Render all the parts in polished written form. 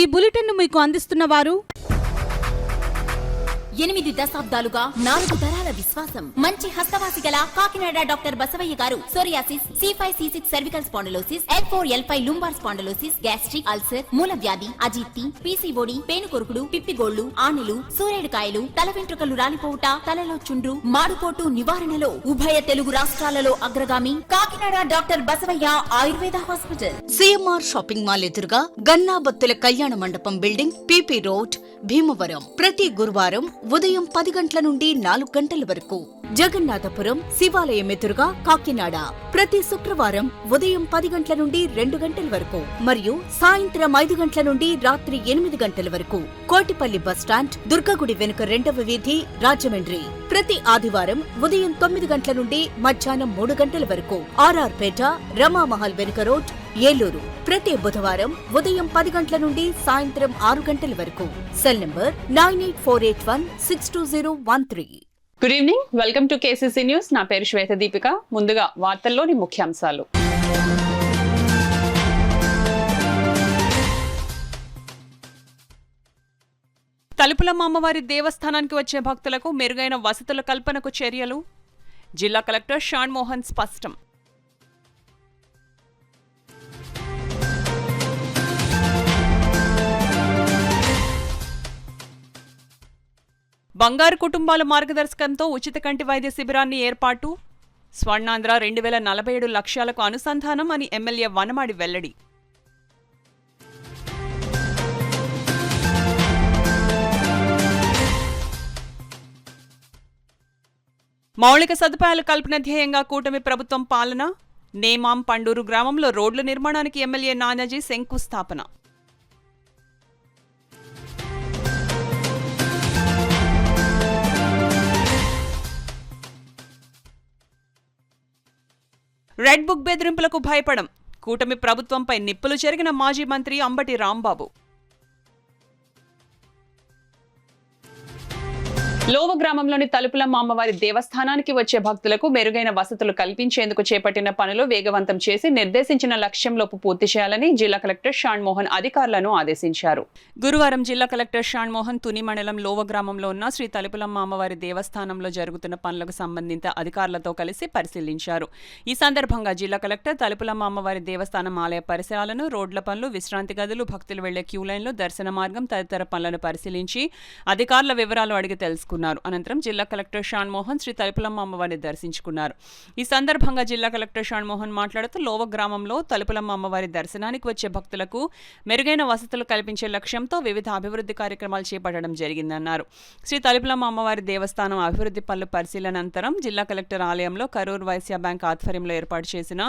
ఈ బులెటిన్ను మీకు అందిస్తున్న వారు 8 దశాబ్దాలుగా 4 తరాల విశ్వాసం. మంచి హస్తవాసి గల కాకినాడ డాక్టర్ బసవయ్య గారు psoriasis, C5C6 cervical spondylosis, L4L5 lumbar spondylosis, gastric ulcer, మూల వ్యాధి, అజీర్తి, పీసీఓడి, పేనుకొరుకుడు, పిప్పిగోళ్లు, ఆనెలు, సూరేడుకాయలు, తల వెంట్రుకలు రాలిపోవుట, తలలో చుండ్రు, మాడుపోటు నివారణలో ఉభయ తెలుగు రాష్ట్రాలలో అగ్రగామి Kakinada doctor Basavaiah Ayurveda hospital. CMR shopping mall ఎదురుగా గన్నాబత్తుల కళ్యాణ మండపం బిల్డింగ్, పిపి రోడ్, భీమవరం. ప్రతి గురువారం ఉదయం 10 గంటల నుండి 4 గంటల వరకు. జగన్నాథపురం శివాలయం ఎదురుగా కాకినాడ ప్రతి శుక్రవారం ఉదయం 10 గంటల నుండి 2 గంటల వరకు మరియు సాయంత్రం 5 గంటల నుండి రాత్రి 8 గంటల వరకు. కోటిపల్లి బస్టాండ్, దుర్గగుడి వెనుక 2వ వీధి, రాజమండ్రి. ప్రతి ఆదివారం ఉదయం 9 గంటల నుండి మధ్యాహ్నం 3 గంటల వరకు. ఆర్ఆర్ పేట, రమామహల్ వెనుక రోడ్, ఏలూరు. ప్రతి బుధవారం ఉదయం 10 గంటల నుండి సాయంత్రం 6 గంటల వరకు. Cell number 9848162013. Good evening, welcome to KCC news. నా పేరు శ్వేత దీపిక. ముందుగా వార్తల్లోని ముఖ్యాంశాలు. తలుపులమ్మ అమ్మవారి దేవస్థానానికి వచ్చే భక్తులకు మెరుగైన వసతుల కల్పనకు చర్యలు. జిల్లా కలెక్టర్ షాన్ మోహన్ స్పష్టం. బంగారు కుటుంబాల మార్గదర్శకంతో ఉచిత కంటి వైద్య శిబిరాన్ని ఏర్పాటు. స్వర్ణాంధ్ర 2047 లక్ష్యాలకు అనుసంధానం అని ఎమ్మెల్యే వనమాడి వెల్లడి. మౌలిక సదుపాయాల కల్పన ధ్యేయంగా కూటమి ప్రభుత్వం పాలన. నేమాం పండూరు గ్రామంలో రోడ్ల నిర్మాణానికి ఎమ్మెల్యే నానాజీ శంకుస్థాపన. రెడ్ బుక్ బెదిరింపులకు భయపడం. కూటమి ప్రభుత్వంపై నిప్పులు చెరిగిన మాజీ మంత్రి అంబటి రాంబాబు. లోవ గ్రామంలోని తలుపులమ్మ అమ్మవారి దేవస్థానానికి వచ్చే భక్తులకు మెరుగైన వసతులు కల్పించేందుకు చేపట్టిన పనులు వేగవంతం చేసి నిర్దేశించిన లక్ష్యంలోపు పూర్తి చేయాలని జిల్లా కలెక్టర్ షాన్ మోహన్ అధికారులను ఆదేశించారు. గురువారం జిల్లా కలెక్టర్ షాన్ మోహన్ తుని మండలం లోవ గ్రామంలో ఉన్న శ్రీ తలుపులమ్మ అమ్మవారి దేవస్థానంలో జరుగుతున్న పనులకు సంబంధిత అధికారులతో కలిసి పరిశీలించారు. ఈ సందర్భంగా జిల్లా కలెక్టర్ తలుపులమ్మ అమ్మవారి దేవస్థానం ఆలయ పరిసరాలను, రోడ్ల పనులు, విశ్రాంతి గదులు, భక్తులు వెళ్లే క్యూ లైన్లు, దర్శన మార్గం తదితర పనులను పరిశీలించి అధికారుల వివరాలు అడిగి తెలుసుకున్నారు. అనంతరం జిల్లా కలెక్టర్ షాన్ మోహన్ శ్రీ తలుపులమ్మ అమ్మవారిని దర్శించుకున్నారు. ఈ సందర్భంగా జిల్లా కలెక్టర్ షాన్ మోహన్ మాట్లాడుతూ లోవ గ్రామంలో తలుపులమ్మ అమ్మవారి దర్శనానికి వచ్చే భక్తులకు మెరుగైన వసతులు కల్పించే లక్ష్యంతో వివిధ అభివృద్ధి కార్యక్రమాలు చేపట్టడం జరిగిందన్నారు. శ్రీ తలుపులమ్మ అమ్మవారి దేవస్థానం అభివృద్ధి పనుల పరిశీలన అనంతరం జిల్లా కలెక్టర్ ఆలయంలో కరూర్ వైశ్య బ్యాంక్ ఆధ్వర్యంలో ఏర్పాటు చేసిన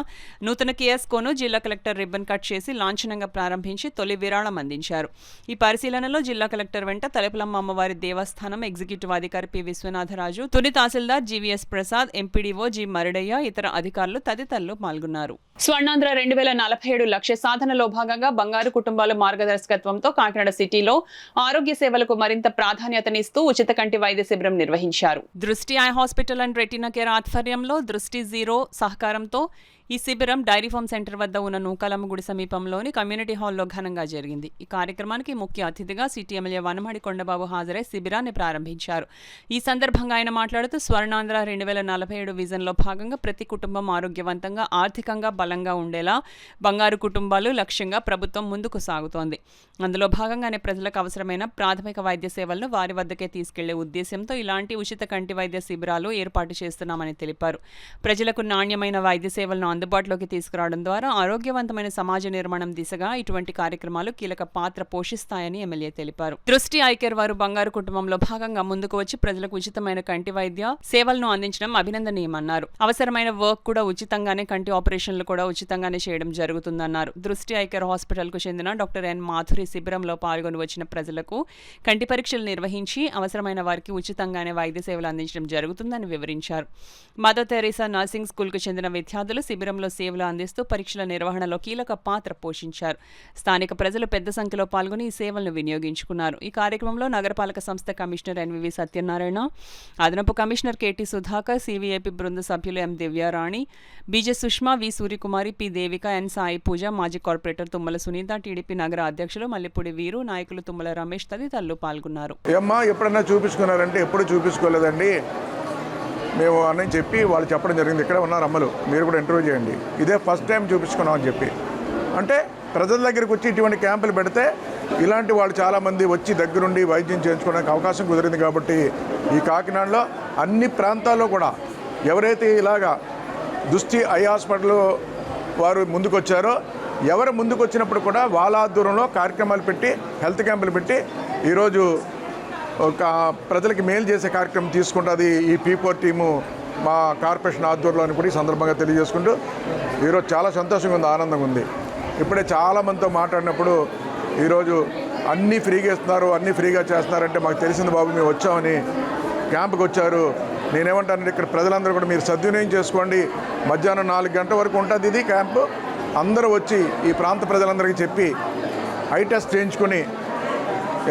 నూతన కియాస్కోను జిల్లా కలెక్టర్ రిబ్బన్ కట్ చేసి లాంఛనంగా ప్రారంభించి తొలి విరాళం అందించారు. ఈ పరిశీలనలో జిల్లా కలెక్టర్ వెంట తలుపులమ్మ అమ్మవారి దేవస్థానం ఎగ్జిక్యూటివ్ అధికారి పి విశ్వనాథరాజు, తుని తహసీల్దార్ జీవీఎస్ ప్రసాద్, ఎంపీడీఓ జి మరడయ్య, ఇతర అధికారులు తదితరులు పాల్గొన్నారు. స్వర్ణాంధ్ర 2047 లక్ష్య సాధనలో భాగంగా బంగారు కుటుంబాల మార్గదర్శకత్వంతో కాకినాడ సిటీలో ఆరోగ్య సేవలకు మరింత ప్రాధాన్యతనిస్తూ ఉచిత కంటి వైద్య శిబిరం నిర్వహించారు. దృష్టి eye hospital and retina care ఆధ్వర్యంలో దృష్టి జీరో సహకారంతో ఈ శిబిరం డైరీ ఫార్మ్ సెంటర్ వద్ద ఉన్న నూకాలమ్మ గుడి సమీపంలోని కమ్యూనిటీ హాల్లో ఘనంగా జరిగింది. ఈ కార్యక్రమానికి ముఖ్య అతిథిగా సిటీ ఎమ్మెల్యే వనమాడి కొండబాబు హాజరై శిబిరాన్ని ప్రారంభించారు. ఈ సందర్భంగా ఆయన మాట్లాడుతూ స్వర్ణాంధ్ర 2047 విజన్లో భాగంగా ప్రతి కుటుంబం ఆరోగ్యవంతంగా, ఆర్థికంగా బలంగా ఉండేలా బంగారు కుటుంబాలు లక్ష్యంగా ప్రభుత్వం ముందుకు సాగుతోంది. అందులో భాగంగానే ప్రజలకు అవసరమైన ప్రాథమిక వైద్య సేవలను వారి వద్దకే తీసుకెళ్లే ఉద్దేశంతో ఇలాంటి ఉచిత కంటి వైద్య శిబిరాలు ఏర్పాటు చేస్తున్నామని తెలిపారు. ప్రజలకు నాణ్యమైన వైద్య సేవలను అందుబాటులోకి తీసుకురావడం ద్వారా ఆరోగ్యవంతమైన సమాజ నిర్మాణం దిశగా ఇటువంటి కార్యక్రమాలు కీలక పాత్ర పోషిస్తాయని ఎమ్మెల్యే తెలిపారు. దృష్టి ఐ కేర్ వారు బంగారు కుటుంబంలో భాగంగా ముందుకు వచ్చి ప్రజలకు ఉచితమైన కంటి వైద్య సేవలను అందించడం అభినందనీయమన్నారు. అవసరమైన వర్క్ కూడా ఉచితంగానే, కంటి ఆపరేషన్లు కూడా ఉచితంగానే చేయడం జరుగుతుందన్నారు. దృష్టి ఐ కేర్ హాస్పిటల్ కు చెందిన డాక్టర్ ఎన్ మాధురి శిబిరంలో పాల్గొని వచ్చిన ప్రజలకు కంటి పరీక్షలు నిర్వహించి అవసరమైన వారికి ఉచితంగానే వైద్య సేవలు అందించడం జరుగుతుందని వివరించారు. మదర్ తెరీసా నర్సింగ్ స్కూల్ కు చెందిన విద్యార్థులు శిబిరంలో సేవలు అందిస్తూ పరీక్షల నిర్వహణలో కీలక పాత్ర పోషించారు. స్థానిక ప్రజలు పెద్ద సంఖ్యలో పాల్గొని ఈ సేవలను వినియోగించుకున్నారు. ఈ కార్యక్రమంలో నగరపాలక సంస్థ కమిషనర్ ఎన్వివి సత్యనారాయణ, అదనపు కమిషనర్ కెటి సుధాకర్, సివిఐపి బృంద సభ్యులు ఎం దివ్యారాణి, బీజే సుష్మా, వి సూర్యకుమారి, పి దేవిక, ఎన్ సాయి పూజ, మాజీ కార్పొరేటర్ తుమ్మల సునీత, టీడీపీ నగర అధ్యక్షులు మల్లిపూడి వీరు, నాయకులు తుమ్మల రమేష్ తదితరులు పాల్గొన్నారు. ఎప్పుడన్నా చూపించుకున్నారంటే ఎప్పుడు చూపించుకోలేదండి మేము అని చెప్పి వాళ్ళు చెప్పడం జరిగింది. ఇక్కడ ఉన్నారు అమ్మలు, మీరు కూడా ఇంటర్వ్యూ చేయండి, ఇదే ఫస్ట్ టైం చూపించుకున్నాం అని చెప్పి. అంటే ప్రజల దగ్గరికి వచ్చి ఇటువంటి క్యాంపులు పెడితే ఇలాంటి వాళ్ళు చాలామంది వచ్చి దగ్గరుండి వైద్యం చేయించుకోవడానికి అవకాశం కుదిరింది. కాబట్టి ఈ కాకినాడలో అన్ని ప్రాంతాల్లో కూడా ఎవరైతే ఇలాగా దృష్టి ఐ హాస్పిటల్ వారు ముందుకొచ్చారో, ఎవరు ముందుకు వచ్చినప్పుడు కూడా వాళ్ళ ఆధ్వర్యంలో కార్యక్రమాలు పెట్టి హెల్త్ క్యాంపులు పెట్టి ఈరోజు ఒక ప్రజలకి మేలు చేసే కార్యక్రమం తీసుకుంటుంది ఈ P4 టీము మా కార్పొరేషన్ ఆధ్వర్యంలో అని కూడా ఈ సందర్భంగా తెలియజేసుకుంటూ ఈరోజు చాలా సంతోషంగా ఉంది, ఆనందంగా ఉంది. ఇప్పుడే చాలామందితో మాట్లాడినప్పుడు ఈరోజు అన్నీ ఫ్రీగా ఇస్తున్నారు, అన్నీ ఫ్రీగా చేస్తున్నారంటే మాకు తెలిసింది బాబు, మేము వచ్చామని క్యాంపుకి వచ్చారు. నేనేమంటానంటే ఇక్కడ ప్రజలందరూ కూడా మీరు సద్వినియోగం చేసుకోండి. మధ్యాహ్నం 4 గంటల వరకు ఉంటుంది ఇది క్యాంపు. అందరూ వచ్చి ఈ ప్రాంత ప్రజలందరికీ చెప్పి ఐ టెస్ట్ చేయించుకొని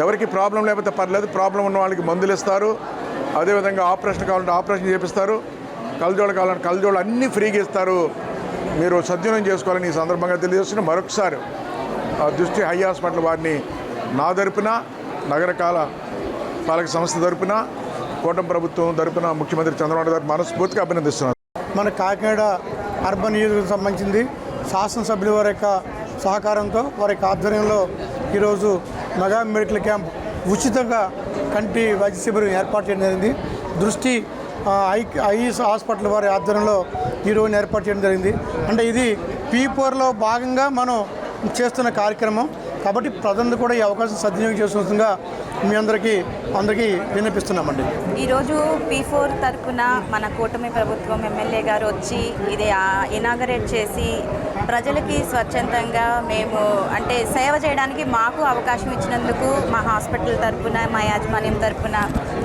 ఎవరికి ప్రాబ్లం లేకపోతే పర్లేదు, ప్రాబ్లం ఉన్న వాళ్ళకి మందులు ఇస్తారు. అదేవిధంగా ఆపరేషన్ కావాలంటే ఆపరేషన్ చేపిస్తారు, కళ్ళజోళ్ళు కావాలంటే కళ్ళజోళ్ళు అన్నీ ఫ్రీగా ఇస్తారు. మీరు సద్వినియోగం చేసుకోవాలని ఈ సందర్భంగా తెలియజేస్తున్న మరొకసారి దృష్టి ఐ హాస్పిటల్ వారిని నా తరపున, నగరకాల పాలక సంస్థ తరపున, కూటమి ప్రభుత్వం తరపున ముఖ్యమంత్రి చంద్రబాబు గారు మనస్ఫూర్తిగా అభినందిస్తున్నారు. మన కాకినాడ అర్బన్ నియోజకవర్గం సంబంధించింది శాసనసభ్యుల వారి యొక్క సహకారంతో వారి యొక్క ఆధ్వర్యంలో ఈరోజు మెగా మెడికల్ క్యాంప్ ఉచితంగా కంటి వైద్య శిబిరం ఏర్పాటు చేయడం జరిగింది. దృష్టి ఐ హాస్పిటల్ వారి ఆధ్వర్యంలో ఈరోజు ఏర్పాటు చేయడం జరిగింది. అంటే ఇది P4లో భాగంగా మనం చేస్తున్న కార్యక్రమం కాబట్టి ప్రజలందరూ కూడా ఈ అవకాశం సద్వినియోగం చేసుకోవాల్సిందిగా మీ అందరికీ విన్నపిస్తున్నామండి. ఈరోజు P4 తరఫున మన కూటమి ప్రభుత్వం ఎమ్మెల్యే గారు వచ్చి ఇది ఇనాగరేట్ చేసి ప్రజలకి స్వచ్ఛందంగా మేము అంటే సేవ చేయడానికి మాకు అవకాశం ఇచ్చినందుకు మా హాస్పిటల్ తరఫున, మా యాజమాన్యం తరఫున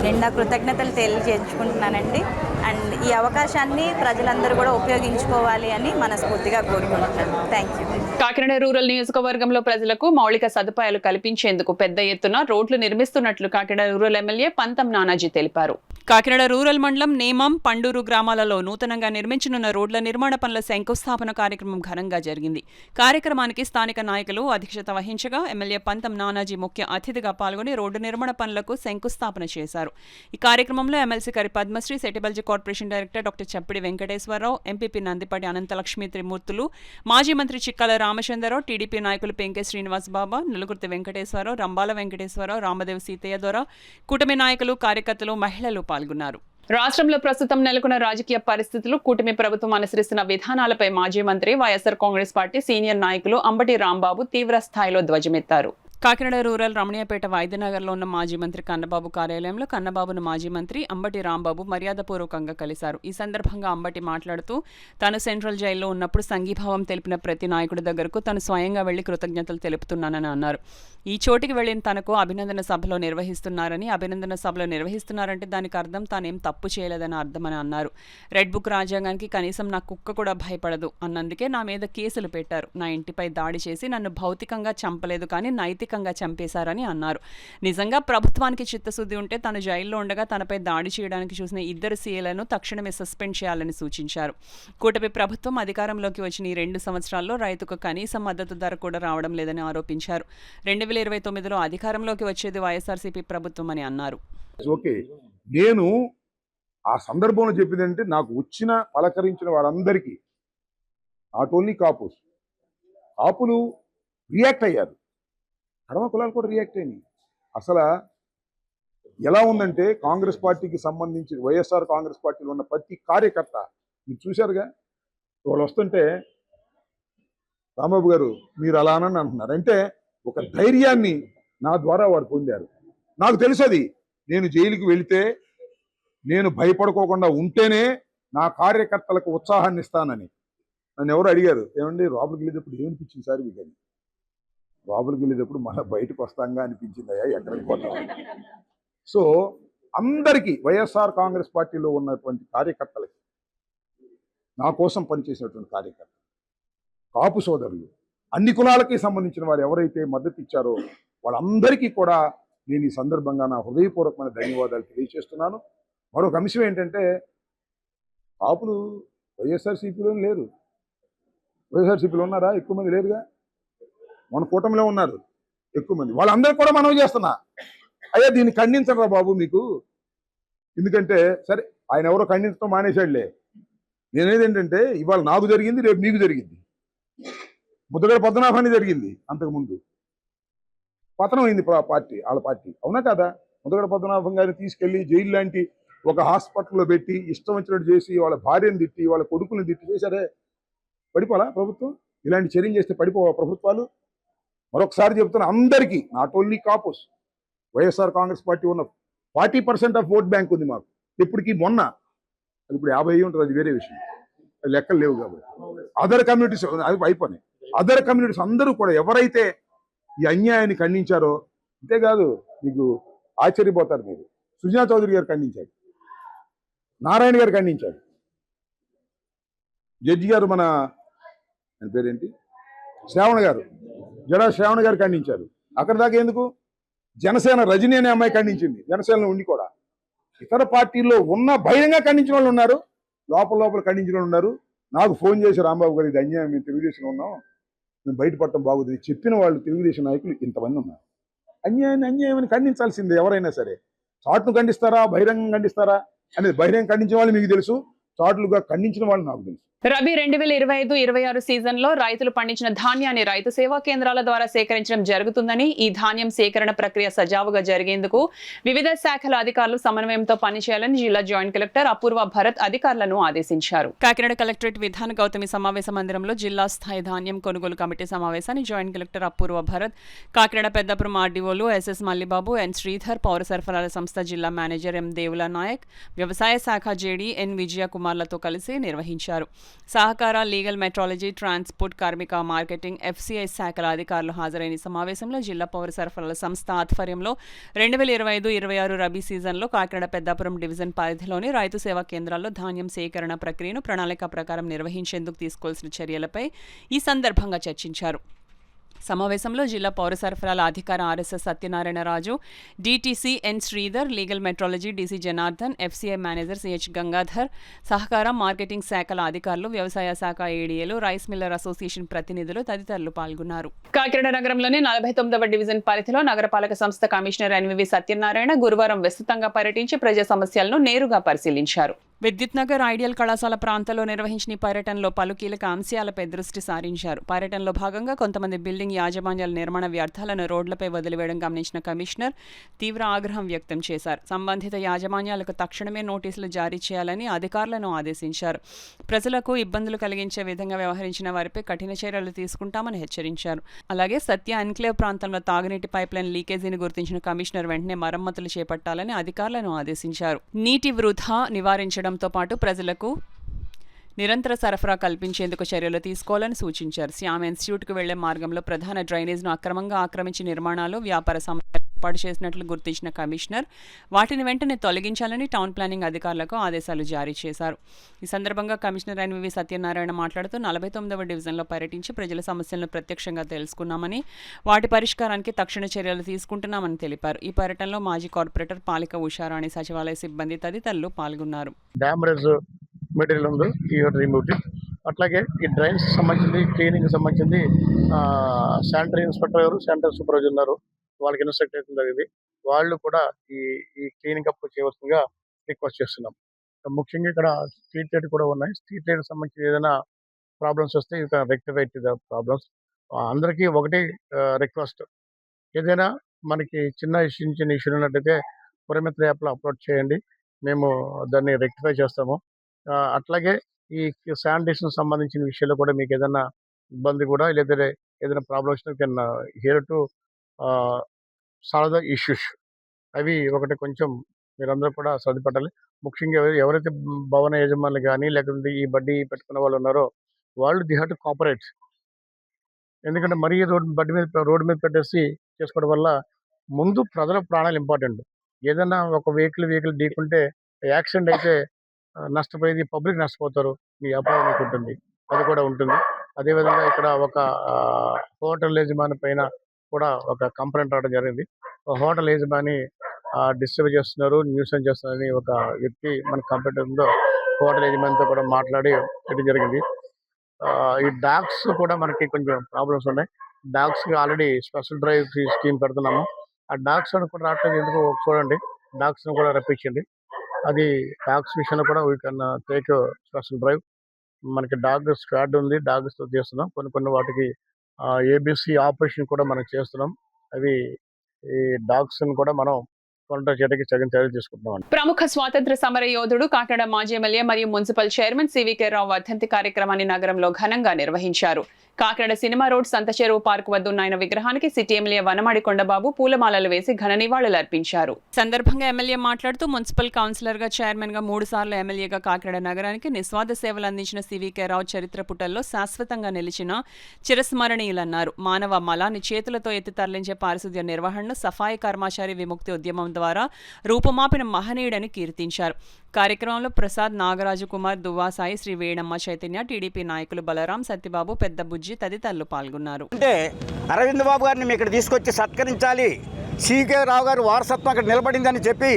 నిండా కృతజ్ఞతలు తెలియజేసుకుంటున్నానండి. అండ్ ఈ అవకాశాన్ని ప్రజలందరూ కూడా ఉపయోగించుకోవాలి అని మనస్ఫూర్తిగా కోరుకుంటున్నాను. Thank you. కాకినాడ రూరల్ నియోజకవర్గంలో ప్రజలకు మౌలిక సదుపాయాలు కల్పించేందుకు పెద్ద ఎత్తున రోడ్లు నిర్మిస్తున్నట్లు కాకినాడ రూరల్ ఎమ్మెల్యే పంతం నానాజీ తెలిపారు. కాకినాడ రూరల్ మండలం నేమం, పండూరు గ్రామాలలో నూతనంగా నిర్మించనున్న రోడ్ల నిర్మాణ పనుల శంకుస్థాపన కార్యక్రమం ఘనంగా జరిగింది. కార్యక్రమానికి స్థానిక నాయకులు అధ్యక్షత వహించగా ఎమ్మెల్యే పంతం నానాజీ ముఖ్య అతిథిగా పాల్గొని రోడ్డు నిర్మాణ పనులకు శంకుస్థాపన చేశారు. ఈ కార్యక్రమంలో ఎమ్మెల్సీ కరి పద్మశ్రీ, సెటిబల్జీ కార్పొరేషన్ డైరెక్టర్ డాక్టర్ చప్పిడి వెంకటేశ్వరరావు, ఎంపీపీ నందిపాటి అనంతలక్ష్మి త్రిమూర్తులు, మాజీ మంత్రి చిక్కాల రామచంద్రరావు, టీడీపీ నాయకులు పెంకే శ్రీనివాస్ బాబా, నలుగుర్తి వెంకటేశ్వరరావు, రంబాల వెంకటేశ్వరరావు, రామదేవ్ సీతయ్య ద్వారా కూటమి నాయకులు, కార్యకర్తలు, మహిళలు పాల్గొన్నారు. రాష్ట్రంలో ప్రస్తుతం నెలకొన్న రాజకీయ పరిస్థితులు, కూటమి ప్రభుత్వం అనుసరిస్తున్న విధానాలపై మాజీ మంత్రి, వైఎస్ఆర్ కాంగ్రెస్ పార్టీ సీనియర్ నాయకులు అంబటి రాంబాబు తీవ్ర స్థాయిలో ధ్వజమెత్తారు. కాకినాడ రూరల్ రమణీయపేట వైద్యనగర్లో ఉన్న మాజీ మంత్రి కన్నబాబు కార్యాలయంలో కన్నబాబును మాజీ మంత్రి అంబటి రాంబాబు మర్యాదపూర్వకంగా కలిశారు. ఈ సందర్భంగా అంబటి మాట్లాడుతూ తాను సెంట్రల్ జైల్లో ఉన్నప్పుడు సంఘీభావం తెలిపిన ప్రతి నాయకుడి దగ్గరకు తాను స్వయంగా వెళ్లి కృతజ్ఞతలు తెలుపుతున్నానని అన్నారు. ఈ చోటికి వెళ్లిన తనకు అభినందన సభలో నిర్వహిస్తున్నారంటే దానికి అర్థం తానేం తప్పు చేయలేదని అర్థమని అన్నారు. రెడ్ బుక్ రాజ్యాంగానికి కనీసం నా కుక్క కూడా భయపడదు అన్నందుకే నా మీద కేసులు పెట్టారు. నా ఇంటిపై దాడి చేసి నన్ను భౌతికంగా చంపలేదు, కానీ నైతికంగా చంపేశారని అన్నారు. నిజంగా ప్రభుత్వానికి చిత్తశుద్ధి ఉంటే తను జైల్లో ఉండగా తనపై దాడి చేయడానికి చూసిన 2 సీఏలను తక్షణమే సస్పెండ్ చేయాలని సూచించారు. కూటమి ప్రభుత్వం అధికారంలోకి వచ్చిన ఈ 2 సంవత్సరాల్లో రైతుకు కనీస మద్దతు ధర కూడా రావడం లేదని ఆరోపించారు. 2029లో అధికారంలోకి వచ్చేది వైఎస్ఆర్సీపీ ప్రభుత్వం అని అన్నారు. ఓకే, నేను ఆ సందర్భంలో చెప్పింది అంటే నాకు వచ్చిన పలకరించిన వారందరికీ నాట్ ఓన్లీ కాపులు రియాక్ట్ అయ్యారు, కడమ కులాలు కూడా రియాక్ట్ అయినాయి. అసలు ఎలా ఉందంటే కాంగ్రెస్ పార్టీకి సంబంధించి వైఎస్ఆర్ కాంగ్రెస్ పార్టీలో ఉన్న ప్రతి కార్యకర్త మీరు చూశారుగా, వాళ్ళు వస్తుంటే రాంబాబు గారు మీరు అలానని అంటున్నారు అంటే ఒక ధైర్యాన్ని నా ద్వారా వారు పొందారు. నాకు తెలుసు అది నేను జైలుకి వెళితే నేను భయపడుకోకుండా ఉంటేనే నా కార్యకర్తలకు ఉత్సాహాన్ని ఇస్తానని. నన్ను ఎవరు అడిగారు, ఏమండి లోపలికి వెళ్ళేటప్పుడు ఏమనిపించింది సార్ మీకు అని. లోపలికి వెళ్ళేటప్పుడు మళ్ళీ బయటకు వస్తాంగా అనిపించిందయ్యా, ఎక్కడికి పోతాం. సో అందరికీ వైఎస్ఆర్ కాంగ్రెస్ పార్టీలో ఉన్నటువంటి కార్యకర్తలకి నా కోసం పనిచేసినటువంటి కార్యకర్త, కాపు సోదరులు, అన్ని కులాలకి సంబంధించిన వారు ఎవరైతే మద్దతు ఇచ్చారో వాళ్ళందరికీ కూడా నేను ఈ సందర్భంగా నా హృదయపూర్వకమైన ధన్యవాదాలు తెలియజేస్తున్నాను. మరొక అంశం ఏంటంటే, కాపులు వైఎస్ఆర్సీపీలో లేరు. వైఎస్ఆర్సీపీలో ఉన్నారా? ఎక్కువ మంది లేరుగా. మన కూటమిలో ఉన్నారు ఎక్కువ మంది. వాళ్ళందరూ కూడా మనవి చేస్తున్నా, అయ్యా దీన్ని ఖండించరా బాబు మీకు. ఎందుకంటే సరే ఆయన ఎవరో ఖండించడం మానేశాడులే. నేనేదేంటంటే ఇవాళ నాకు జరిగింది, రేపు మీకు జరిగింది. ముద్దగడ పద్మనాభాన్ని జరిగింది, అంతకుముందు పతనం అయింది పార్టీ, వాళ్ళ పార్టీ, అవునా కదా? ముద్దగడ పద్మనాభం గారిని తీసుకెళ్లి జైలు లాంటి ఒక హాస్పిటల్లో పెట్టి ఇష్టం వచ్చినట్టు చేసి వాళ్ళ భార్యను తిట్టి వాళ్ళ కొడుకుని తిట్టి చేశారే. పడిపోలా ప్రభుత్వం? ఇలాంటి చర్యలు చేస్తే పడిపోవా ప్రభుత్వాలు? మరొకసారి చెప్తున్నా అందరికీ, not only Kapus, YSR Congress party ఉన్న 40% ఆఫ్ ఓట్ బ్యాంక్ ఉంది మాకు. ఇప్పటికీ మొన్న అది ఇప్పుడు 50 ఉంటుంది, అది వేరే విషయం, అది లెక్కలు లేవు కాబట్టి. అదర్ కమ్యూనిటీస్ అది అయిపోయినాయి. అదర్ కమ్యూనిటీస్ అందరూ కూడా ఎవరైతే ఈ అన్యాయాన్ని ఖండించారో, అంతేకాదు మీకు ఆశ్చర్యపోతారు మీరు, సుజనా చౌదరి గారు ఖండించాడు, నారాయణ గారు ఖండించాడు, జడ్జి గారు మన ఆయన పేరేంటి శ్రావణ గారు, జడా శ్రావణ గారు ఖండించారు. అక్కడ దాకా ఎందుకు, జనసేన రజనీ అనే అమ్మాయి ఖండించింది, జనసేనలో ఉండి కూడా. ఇతర పార్టీల్లో ఉన్న బహిరంగ ఖండించిన వాళ్ళు ఉన్నారు, లోపల ఖండించిన వాళ్ళు ఉన్నారు. నాకు ఫోన్ చేసి, రాంబాబు గారు ఇది అన్యాయం, మేము తెలుగుదేశంలో ఉన్నాం, మేము బయటపడటం బాగుంది చెప్పిన వాళ్ళు తెలుగుదేశం నాయకులు ఇంతమంది ఉన్నారు. అన్యాయాన్ని ఖండించాల్సిందే ఎవరైనా సరే. చాటును ఖండిస్తారా, బహిరంగం ఖండిస్తారా అనేది బహిరంగ ఖండించిన వాళ్ళు మీకు తెలుసు, చాటులుగా ఖండించిన వాళ్ళు నాకు తెలుసు. రబీ 2025-26 సీజన్లో రైతులు పండించిన ధాన్యాన్ని రైతు సేవా కేంద్రాల ద్వారా సేకరించడం జరుగుతుందని, ఈ ధాన్యం సేకరణ ప్రక్రియ సజావుగా జరిగేందుకు వివిధ శాఖల అధికారులు సమన్వయంతో పనిచేయాలని జిల్లా జాయింట్ కలెక్టర్ అపూర్వ భరత్ అధికారులను ఆదేశించారు. కాకినాడ కలెక్టరేట్ విధాన గౌతమి సమావేశ మందిరంలో జిల్లా స్థాయి ధాన్యం కొనుగోలు కమిటీ సమావేశాన్ని జాయింట్ కలెక్టర్ అపూర్వ భరత్, కాకినాడ పెద్దపురం ఆర్డీఓలు ఎస్ఎస్ మల్లిబాబు, ఎన్ శ్రీధర్, పౌర సరఫరాల సంస్థ జిల్లా మేనేజర్ ఎం దేవుల నాయక్, వ్యవసాయ శాఖ జేడీ ఎన్ విజయ కుమార్లతో కలిసి నిర్వహించారు. సహకార, లీగల్, మెట్రాలజీ, ట్రాన్స్పోర్ట్, కార్మిక, మార్కెటింగ్, ఎఫ్సీఐ శాఖల అధికారులు హాజరైన సమావేశంలో జిల్లా పౌర సరఫరాల సంస్థ ఆధ్వర్యంలో 2025-26 రబీ సీజన్లో కాకినాడ పెద్దాపురం డివిజన్ పరిధిలోని రైతు సేవా కేంద్రాల్లో ధాన్యం సేకరణ ప్రక్రియను ప్రణాళిక ప్రకారం నిర్వహించేందుకు తీసుకోవాల్సిన చర్యలపై ఈ సందర్భంగా చర్చించారు. సమావేశంలో జిల్లా పౌర సరఫరాల అధికార RSS Satyanarayanaraju, DTC N Sridhar, legal metrology DC Janardhan, FCI manager CH Gangadhar, సహకార, మార్కెటింగ్ శాఖల అధికారులు, వ్యవసాయ శాఖ ఏడీఏలు, రైస్ మిల్లర్ అసోసియేషన్ ప్రతినిధులు తదితరులు పాల్గొన్నారు. కాకినాడ నగరంలోని 49వ డివిజన్ పరిధిలో నగరపాలక సంస్థ కమిషనర్ ఎన్వివి సత్యనారాయణ గురువారం విస్తృతంగా పర్యటించి ప్రజా సమస్యలను నేరుగా పరిశీలించారు. విద్యుత్ నగర్ ఐడియల్ కళాశాల ప్రాంతంలో నిర్వహించిన ఈ పర్యటనలో పలు కీలక అంశాలపై దృష్టి సారించారు. పర్యటనలో భాగంగా కొంతమంది బిల్డింగ్ యాజమాన్యాల నిర్మాణ వ్యర్థాలను రోడ్లపై వదిలివేయడం గమనించిన కమిషనర్ తీవ్ర ఆగ్రహం వ్యక్తం చేశారు. సంబంధిత యాజమాన్యాలకు తక్షణమే నోటీసులు జారీ చేయాలని అధికారులను ఆదేశించారు. ప్రజలకు ఇబ్బందులు కలిగించే విధంగా వ్యవహరించిన వారిపై కఠిన చర్యలు తీసుకుంటామని హెచ్చరించారు. అలాగే సత్య ఎన్క్లేవ్ ప్రాంతంలో తాగునీటి పైప్లైన్ లీకేజీని గుర్తించిన కమిషనర్ వెంటనే మరమ్మతులు చేపట్టాలని అధికారులను ఆదేశించారు. నీటి వృధా నివారించడంతో పాటు ప్రజలకు నిరంతర సరఫరా కల్పించేందుకు చర్యలు తీసుకోవాలని సూచించారు. శ్యామ్ ఇన్స్టిట్యూట్కు వెళ్లే మార్గంలో ప్రధాన డ్రైనేజ్ను అక్రమంగా ఆక్రమించి నిర్మాణాలు, వ్యాపార సంస్థలు ఏర్పాటు చేసినట్లు గుర్తించిన కమిషనర్ వాటిని వెంటనే తొలగించాలని టౌన్ ప్లానింగ్ అధికారులకు ఆదేశాలు జారీ చేశారు. ఈ సందర్భంగా కమిషనర్ ఎన్వివి సత్యనారాయణ మాట్లాడుతూ 49వ డివిజన్లో పర్యటించి ప్రజల సమస్యలను ప్రత్యక్షంగా తెలుసుకున్నామని, వాటి పరిష్కారానికి తక్షణ చర్యలు తీసుకుంటున్నామని తెలిపారు. ఈ పర్యటనలో మాజీ కార్పొరేటర్ పాలిక ఉషారాణి, సచివాలయ సిబ్బంది తదితరులు పాల్గొన్నారు. మెటీరియల్ ఉంది, ఈ రిమూవ్. అట్లాగే ఈ డ్రైన్స్ సంబంధించింది, క్లీనింగ్ సంబంధించింది శానిటరీ ఇన్స్పెక్టర్ గారు, శానిటరీ సూపర్వైజర్ ఉన్నారు, వాళ్ళకి ఇన్స్ట్రక్ట్ చేయడం జరిగింది. వాళ్ళు కూడా ఈ క్లీనింగ్ అప్ చేయవలసిందిగా రిక్వెస్ట్ చేస్తున్నాం. ముఖ్యంగా ఇక్కడ స్ట్రీట్ లైట్ కూడా ఉన్నాయి. స్ట్రీట్ లైట్ సంబంధించి ఏదైనా ప్రాబ్లమ్స్ వస్తే you can rectify the problems. అందరికీ ఒకటి రిక్వెస్ట్, ఏదైనా మనకి చిన్న ఇష్యూ ఉన్నట్టయితే పురమిత్ర యాప్లో అప్లోడ్ చేయండి, మేము దాన్ని రెక్టిఫై చేస్తాము. అట్లాగే ఈ శానిటేషన్ సంబంధించిన విషయాల్లో కూడా మీకు ఏదైనా ఇబ్బంది కూడా లేదంటే ఏదైనా ప్రాబ్లమ్ వచ్చినా can hear to solve the issues. అవి ఒకటి కొంచెం మీరందరూ కూడా సర్దుపట్టాలి. ముఖ్యంగా ఎవరైతే భవన యజమానులు కానీ లేకపోతే ఈ బడ్డీ పెట్టుకున్న వాళ్ళు ఉన్నారో వాళ్ళు ది హ్యావ్ టు కోఆపరేట్. ఎందుకంటే మరీ రోడ్డు మీద పెట్టేసి చేసుకోవడం వల్ల ముందు ప్రజల ప్రాణాలు ఇంపార్టెంట్. ఏదైనా ఒక వెహికల్ ఢీకుంటే యాక్సిడెంట్ అయితే నష్టపోయేది పబ్లిక్ నష్టపోతారు, మీ వ్యాపారం మీకు ఉంటుంది, అది కూడా ఉంటుంది. అదేవిధంగా ఇక్కడ ఒక హోటల్ యజమాని పైన కూడా ఒక కంప్లైంట్ రావడం జరిగింది. హోటల్ యజమాని డిస్టర్బ్ చేస్తున్నారు, న్యూసెన్స్ చేస్తున్నారని ఒక వ్యక్తి మన కంప్యూటర్లో హోటల్ యజమానితో కూడా మాట్లాడి పెట్టడం జరిగింది. ఈ డాగ్స్ కూడా మనకి కొంచెం ప్రాబ్లమ్స్ ఉన్నాయి. డాగ్స్కి ఆల్రెడీ స్పెషల్ డ్రైవ్ స్కీమ్ పెడుతున్నాము. ఆ డాగ్స్ కూడా రావట్లేదు, ఎందుకు చూడండి, డాగ్స్ని కూడా రప్పించండి. అది డాగ్స్ విషయంలో కూడా we can take special drive. మనకి డాగ్ స్క్వాడ్ ఉంది, డాగ్స్తో చేస్తున్నాం. కొన్ని వాటికి ఏబిసి ఆపరేషన్ కూడా మనం చేస్తున్నాం. అవి ఈ డాగ్స్ని కూడా మనం కాంట్రాక్ట్ చేయడానికి తగిన చర్యలు తీసుకుంటున్నాం. ప్రముఖ స్వాతంత్ర సమర యోధుడు కాకినాడ మాజీ ఎమ్మెల్యే మరియు మున్సిపల్ చైర్మన్ సివికే రావు వర్ధంతి కార్యక్రమాన్ని నగరంలో ఘనంగా నిర్వహించారు. కాకినాడ సినిమా రోడ్ సంత చెరువు పార్క్ వద్ద ఉన్న ఆయన విగ్రహానికి సిటీ ఎమ్మెల్యే వనమాడి కొండబాబు పూలమాలలు వేసి ఘన నివాళులర్పించారు. సందర్భంగా ఎమ్మెల్యే మాట్లాడుతూ మున్సిపల్ కౌన్సిలర్ గా, చైర్మన్ గా 3 సార్లు ఎమ్మెల్యేగా కాకినాడ నగరానికి నిస్వార్థ సేవలు అందించిన సివికే రావు చరిత్ర పుటల్లో శాశ్వతంగా నిలిచిన చిరస్మరణీయులన్నారు. మానవ మలాన్ని చేతులతో ఎత్తి తరలించే పారిశుద్ధ్య నిర్వహణను సఫాయి కర్మచారి విముక్తి ఉద్యమం ద్వారా రూపుమాపిన మహనీయుడని కీర్తించారు. కార్యక్రమంలో ప్రసాద్, నాగరాజు కుమార్, దువ్వాసాయి, శ్రీ వేణమ్మ చైతన్య, టీడీపీ నాయకులు బలరాం, సత్యబాబు, పెద్ద బుజ్జి తదితరులు పాల్గొన్నారు. అంటే అరవింద్ బాబు గారిని ఇక్కడ తీసుకొచ్చి సత్కరించాలి, సికే రావు గారు వారసత్వం అక్కడ నిలబడిందని చెప్పి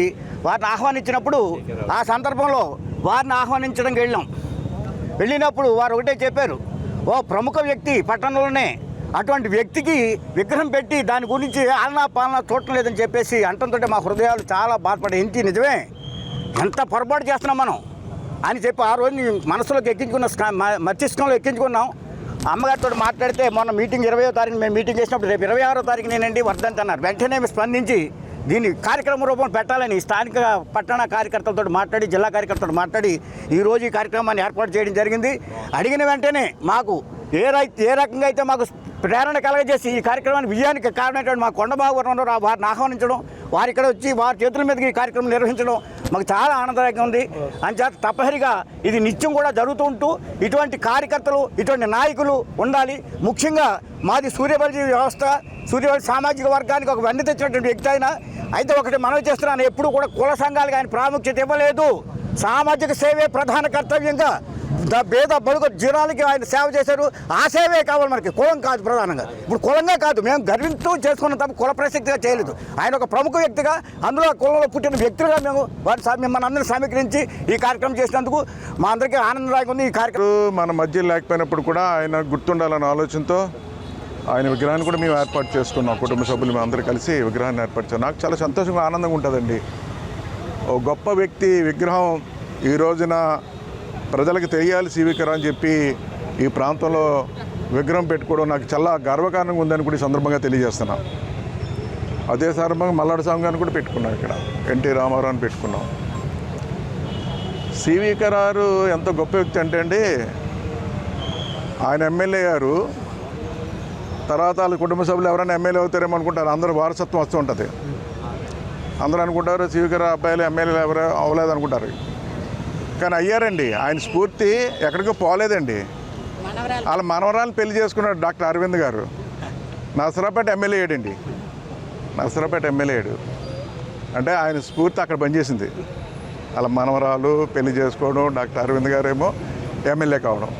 వారిని ఆహ్వానించినప్పుడు ఆ సందర్భంలో వారిని ఆహ్వానించడానికి వెళ్ళినప్పుడు వారు ఒకటే చెప్పారు, ఓ ప్రముఖ వ్యక్తి పట్టణంలోనే అటువంటి వ్యక్తికి విగ్రహం పెట్టి దాని గురించి ఆలనా పాలన చూడటం లేదని చెప్పేసి అంటంతో మా హృదయాలు చాలా బాధపడే, ఇంటి నిజమే ఎంత పొరపాటు చేస్తున్నాం మనం అని చెప్పి ఆ రోజు మనసులోకి ఎక్కించుకున్న మస్తిష్కంలో ఎక్కించుకున్నాం. అమ్మగారితో మాట్లాడితే మొన్న మీటింగ్ 20వ తారీఖు మేము మీటింగ్ చేసినప్పుడు రేపు 26వ తారీఖు నేనండి వర్ధంతి అన్నారు. వెంటనే స్పందించి దీన్ని కార్యక్రమ రూపంలో పెట్టాలని స్థానిక పట్టణ కార్యకర్తలతో మాట్లాడి, జిల్లా కార్యకర్తలతో మాట్లాడి ఈరోజు ఈ కార్యక్రమాన్ని ఏర్పాటు చేయడం జరిగింది. అడిగిన వెంటనే మాకు ఏ రకంగా అయితే మాకు ప్రేరణ కలగజేసి ఈ కార్యక్రమాన్ని విజయానికి కారణమైనటువంటి మా కొండబాబు గారు వారిని ఆహ్వానించడం, వారి ఇక్కడ వచ్చి వారి చేతుల మీదకి ఈ కార్యక్రమం నిర్వహించడం మాకు చాలా ఆనందదాయకంగా ఉంది. అంచేత తప్పనిసరిగా ఇది నిత్యం కూడా జరుగుతూ ఉంటూ ఇటువంటి కార్యకర్తలు, ఇటువంటి నాయకులు ఉండాలి. ముఖ్యంగా మాది సూర్యబలి వ్యవస్థ, సూర్యబలి సామాజిక వర్గానికి ఒక వెన్ను తెచ్చినటువంటి వ్యక్తి అయితే ఒకటి మనవి చేస్తున్నాను, ఎప్పుడు కూడా కుల సంఘాలకు ఆయన ప్రాముఖ్యత ఇవ్వలేదు. సామాజిక సేవే ప్రధాన కర్తవ్యంగా పేద బడుగు జనాలకి ఆయన సేవ చేశారు. ఆ సేవే కావాలి మనకి, కులం కాదు ప్రధానంగా. ఇప్పుడు కులంగా కాదు, మేము గర్వించూ చేసుకున్న తప్ప కుల ప్రసక్తిగా చేయలేదు. ఆయన ఒక ప్రముఖ వ్యక్తిగా, అందులో కులంలో పుట్టిన వ్యక్తులుగా మేము మన అందరినీ సమీకరించి ఈ కార్యక్రమం చేసినందుకు మా అందరికీ ఆనందదాయకంగా ఉంది. ఈ కార్యక్రమం మన మధ్య లేకపోయినప్పుడు కూడా ఆయన గుర్తుండాలన్న ఆలోచనతో ఆయన విగ్రహాన్ని కూడా మేము ఏర్పాటు చేసుకున్నాం. కుటుంబ సభ్యులు మేము అందరూ కలిసి విగ్రహాన్ని ఏర్పాటు చేస్తాం. నాకు చాలా సంతోషంగా, ఆనందంగా ఉంటుందండి. ఓ గొప్ప వ్యక్తి విగ్రహం ఈ రోజున ప్రజలకు తెలియాలి సివికే రావు అని చెప్పి ఈ ప్రాంతంలో విగ్రహం పెట్టుకోవడం నాకు చాలా గర్వకారణంగా ఉందని కూడా ఈ సందర్భంగా తెలియజేస్తున్నాం. అదే సందర్భంగా మల్లాడి స్వామి గారిని కూడా పెట్టుకున్నాం, ఇక్కడ ఎన్టీ రామారావు అని పెట్టుకున్నాం. సివికే రావు ఎంత గొప్ప వ్యక్తి అంటే అండి, ఆయన ఎమ్మెల్యే గారు తర్వాత వాళ్ళ కుటుంబ సభ్యులు ఎవరైనా ఎమ్మెల్యే అవుతారేమో అనుకుంటారు. అందరూ వారసత్వం వస్తూ ఉంటుంది. అందరూ అనుకుంటారు సివికే రావు అబ్బాయిలు ఎమ్మెల్యేలు ఎవరు అవ్వలేదు అనుకుంటారు, కానీ అయ్యారండి. ఆయన స్ఫూర్తి ఎక్కడికో పోలేదండి. వాళ్ళ మనవరాలను పెళ్లి చేసుకున్నాడు డాక్టర్ అరవింద్ గారు. నరసరావుపేట ఎమ్మెల్యే అయ్యాడండి. నరసరావుపేట ఎమ్మెల్యే అయ్యాడు అంటే ఆయన స్ఫూర్తి అక్కడ పనిచేసింది. వాళ్ళ మనవరాలు పెళ్లి చేసుకోవడం, డాక్టర్ అరవింద్ గారు ఏమో ఎమ్మెల్యే కావడం.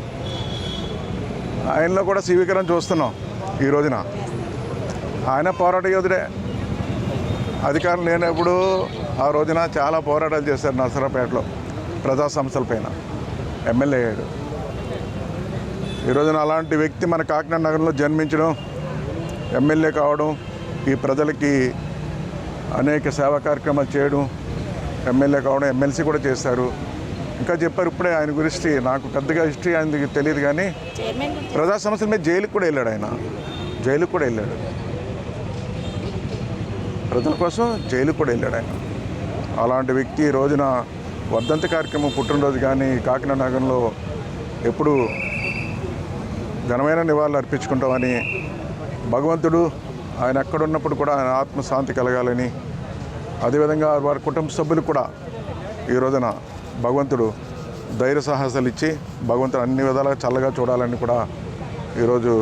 ఆయనలో కూడా సివికే రావుని చూస్తున్నాం ఈ రోజున. ఆయన పోరాట యోధుడే. అధికారం లేనప్పుడు ఆ రోజున చాలా పోరాటాలు చేశారు నరసరావుపేటలో ప్రజా సంస్థలపైన. ఎమ్మెల్యే అయ్యాడు. ఈ రోజున అలాంటి వ్యక్తి మన కాకినాడ నగరంలో జన్మించడం, ఎమ్మెల్యే కావడం, ఈ ప్రజలకి అనేక సేవా కార్యక్రమాలు చేయడం, ఎమ్మెల్యే కావడం, ఎమ్మెల్సీ కూడా చేశారు. ఇంకా చెప్పారు ఇప్పుడే ఆయన గురించి. నాకు పెద్దగా హిస్టరీ ఆయనకి తెలియదు, కానీ ప్రజా సమస్యల మీద జైలుకి కూడా వెళ్ళాడు. ఆయన జైలుకి కూడా వెళ్ళాడు, ప్రజల కోసం జైలుకి కూడా వెళ్ళాడు ఆయన. అలాంటి వ్యక్తి ఈ రోజున వర్ధంతి కార్యక్రమం, పుట్టినరోజు కానీ కాకినాడ నగరంలో ఎప్పుడు ఘనమైన నివాళులు అర్పించుకుంటామని, భగవంతుడు ఆయన ఎక్కడున్నప్పుడు కూడా ఆయన ఆత్మశాంతి కలగాలని, అదేవిధంగా వారి కుటుంబ సభ్యులు కూడా ఈ రోజున భగవంతుడు ధైర్య సాహసాలు ఇచ్చి భగవంతుడు అన్ని విధాలుగా చల్లగా చూడాలని కూడా ఈరోజు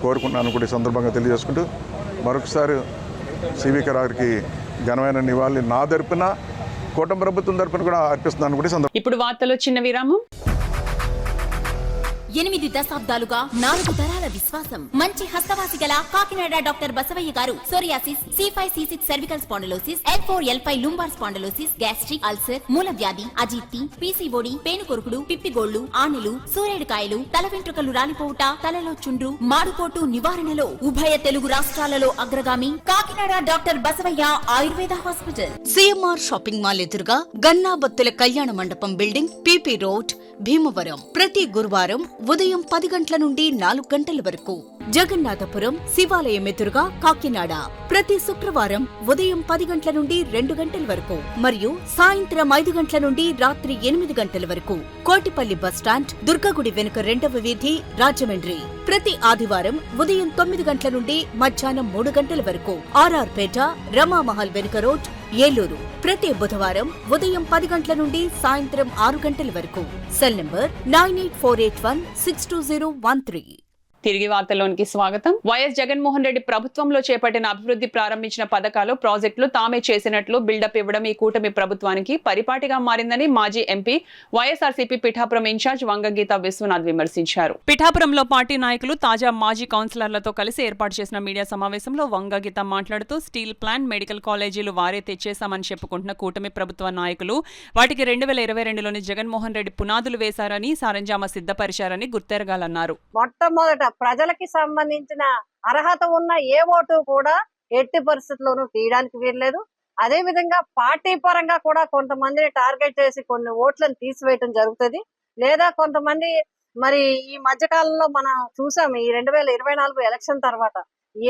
కోరుకుంటున్నాను కూడా ఈ సందర్భంగా తెలియజేసుకుంటూ, మరొకసారి సివికే రావుకి ఘనమైన నివాళి నా తరపున, కూటమి ప్రభుత్వం తరపున కూడా అర్పిస్తున్నాను కూడా సందర్భం. ఇప్పుడు వార్తలో చిన్న విరామం. 8 దశాబ్దాలుగా 4 తరాల విశ్వాసం. మంచి హస్తవాసి గల కాకినాడ డాక్టర్ బసవయ్య గారు psoriasis, C5C6 cervical spondylosis, L4L5 lumbar spondylosis, gastric ulcer, మూల వ్యాధి, అజీర్తి, PCOD, పేనుకొరుకుడు, పిప్పిగోళ్లు, ఆనెలు, సూరేడుకాయలు, తల వెంట్రుకలు రాలిపోవుట, తలలో చుండ్రు, మాడుకోటు నివారణలో ఉభయ తెలుగు రాష్ట్రాలలో అగ్రగామి Kakinada doctor Basavaiah Ayurveda hospital. CMR shopping mall ఎదురుగా గన్నాబత్తుల కళ్యాణ మండపం బిల్డింగ్, PP రోడ్, భీమవరం. ప్రతి గురువారం ఉదయం 10 గంటల నుండి 4 గంటల వరకు. జగన్నాథపురం శివాలయం ఎదురుగా కాకినాడ ప్రతి శుక్రవారం ఉదయం 10 గంటల నుండి 2 గంటల వరకు మరియు సాయంత్రం 5 గంటల నుండి రాత్రి 8 గంటల వరకు. కోటిపల్లి బస్టాండ్, దుర్గగుడి వెనుక 2వ వీధి, రాజమండ్రి. ప్రతి ఆదివారం ఉదయం 9 గంటల నుండి మధ్యాహ్నం 3 గంటల వరకు. RR పేట, రమామహల్ వెనుక రోడ్, ఏలూరు. ప్రతి బుధవారం ఉదయం 10 గంటల నుండి సాయంత్రం 6 గంటల వరకు. Cell number 9848162013. తిరిగి వార్తల్లోనికి స్వాగతం. వైఎస్ జగన్మోహన్ రెడ్డి ప్రభుత్వంలో చేపట్టిన అభివృద్ధి, ప్రారంభించిన పథకాలు, ప్రాజెక్టులు తామే చేసినట్లు బిల్డప్ ఇవ్వడం ఈ కూటమి ప్రభుత్వానికి పరిపాటిగా మారిందని మాజీ ఎంపీ, వైఎస్ఆర్సీపీ పిఠాపురం ఇన్ఛార్జ్ వంగగీత విశ్వనాథ్ విమర్శించారు. పిఠాపురంలో పార్టీ నాయకులు, తాజా మాజీ కౌన్సిలర్లతో కలిసి ఏర్పాటు చేసిన మీడియా సమావేశంలో వంగగీత మాట్లాడుతూ స్టీల్ ప్లాంట్, మెడికల్ కాలేజీలు వారే తెచ్చేశామని చెప్పుకుంటున్న కూటమి ప్రభుత్వ నాయకులు వాటికి 2022లోని జగన్మోహన్ రెడ్డి పునాదులు వేశారని, సరంజామా సిద్ధపరిచారని గుర్తెరగాలన్నారు. మొట్టమొదట ప్రజలకి సంబంధించిన అర్హత ఉన్న ఏ ఓటు కూడా ఎట్టి పరిస్థితుల్లోనూ తీయడానికి వీల్లేదు. అదే విధంగా పార్టీ పరంగా కూడా కొంతమందిని టార్గెట్ చేసి కొన్ని ఓట్లను తీసివేయటం జరుగుతుంది. లేదా కొంతమంది మరి ఈ మధ్య కాలంలో మనం చూసాం, ఈ 2024 ఎలక్షన్ తర్వాత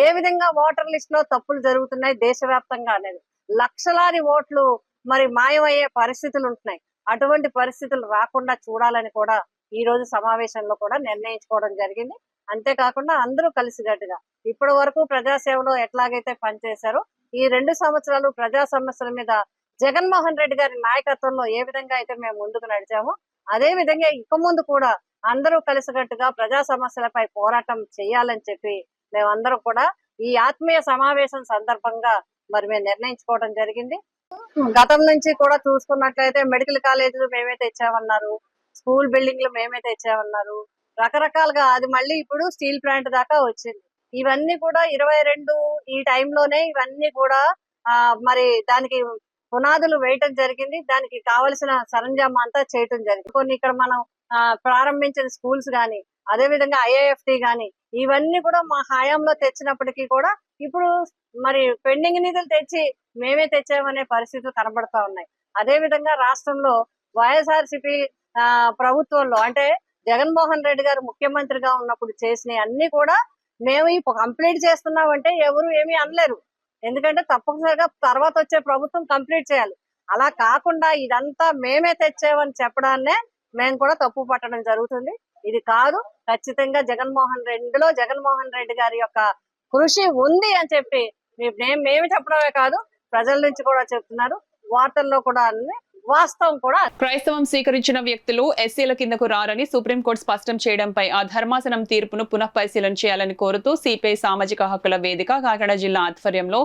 ఏ విధంగా ఓటర్ లిస్ట్ లో తప్పులు జరుగుతున్నాయి దేశవ్యాప్తంగా అనేది. లక్షలాది ఓట్లు మరి మాయమయ్యే పరిస్థితులు ఉంటున్నాయి. అటువంటి పరిస్థితులు రాకుండా చూడాలని కూడా ఈ రోజు సమావేశంలో కూడా నిర్ణయించుకోవడం జరిగింది. అంతేకాకుండా అందరూ కలిసికట్టుగా ఇప్పటి వరకు ప్రజాసేవలో ఎట్లాగైతే పనిచేశారో ఈ 2 సంవత్సరాలు ప్రజా సమస్యల మీద జగన్మోహన్ రెడ్డి గారి నాయకత్వంలో ఏ విధంగా అయితే మేము ముందుకు నడిచామో అదే విధంగా ఇక ముందు కూడా అందరూ కలిసికట్టుగా ప్రజా సమస్యలపై పోరాటం చేయాలని చెప్పి మేమందరం కూడా ఈ ఆత్మీయ సమావేశం సందర్భంగా మరి మేము నిర్ణయించుకోవడం జరిగింది. గతం నుంచి కూడా చూసుకున్నట్లయితే మెడికల్ కాలేజీలు మేమే తెచ్చామన్నారు, స్కూల్ బిల్డింగ్లు మేమే తెచ్చామన్నారు, రకరకాలుగా. అది మళ్ళీ ఇప్పుడు స్టీల్ ప్లాంట్ దాకా వచ్చింది. ఇవన్నీ కూడా 22 ఈ టైంలోనే ఇవన్నీ కూడా మరి దానికి పునాదులు వేయటం జరిగింది. దానికి కావలసిన సరంజామా అంతా చేయటం జరిగింది. కొన్ని ఇక్కడ మనం ప్రారంభించిన స్కూల్స్ గాని, అదే విధంగా IIFT గాని, ఇవన్నీ కూడా మా హయాంలో తెచ్చినప్పటికీ కూడా ఇప్పుడు మరి పెండింగ్ నిధులు తెచ్చి మేమే తెచ్చామనే పరిస్థితులు కనబడతా ఉన్నాయి. అదే విధంగా రాష్ట్రంలో వైఎస్ఆర్సీపీ ప్రభుత్వంలో అంటే జగన్మోహన్ రెడ్డి గారు ముఖ్యమంత్రిగా ఉన్నప్పుడు చేసినవి అన్ని కూడా మేము కంప్లీట్ చేస్తున్నామంటే ఎవరు ఏమీ అనలేరు. ఎందుకంటే తప్పనిసరిగా తర్వాత వచ్చే ప్రభుత్వం కంప్లీట్ చేయాలి. అలా కాకుండా ఇదంతా మేమే తెచ్చామని చెప్పడాన్నే మేము కూడా తప్పు పట్టడం జరుగుతుంది. ఇది కాదు, ఖచ్చితంగా జగన్మోహన్ రెడ్డి గారి యొక్క కృషి ఉంది అని చెప్పి మేము చెప్పడమే కాదు, ప్రజల నుంచి కూడా చెప్తున్నారు, వార్తల్లో కూడా వాస్తవం కూడా. క్రైస్తవం స్వీకరించిన వ్యక్తులు ఎస్సీల కిందకు రారని సుప్రీంకోర్టు స్పష్టం చేయడంపై ఆ ధర్మాసనం తీర్పును పునఃపరిశీలన చేయాలని కోరుతూ సిపిఐ సామాజిక హక్కుల వేదిక కాకినాడ జిల్లా ఆధ్వర్యంలో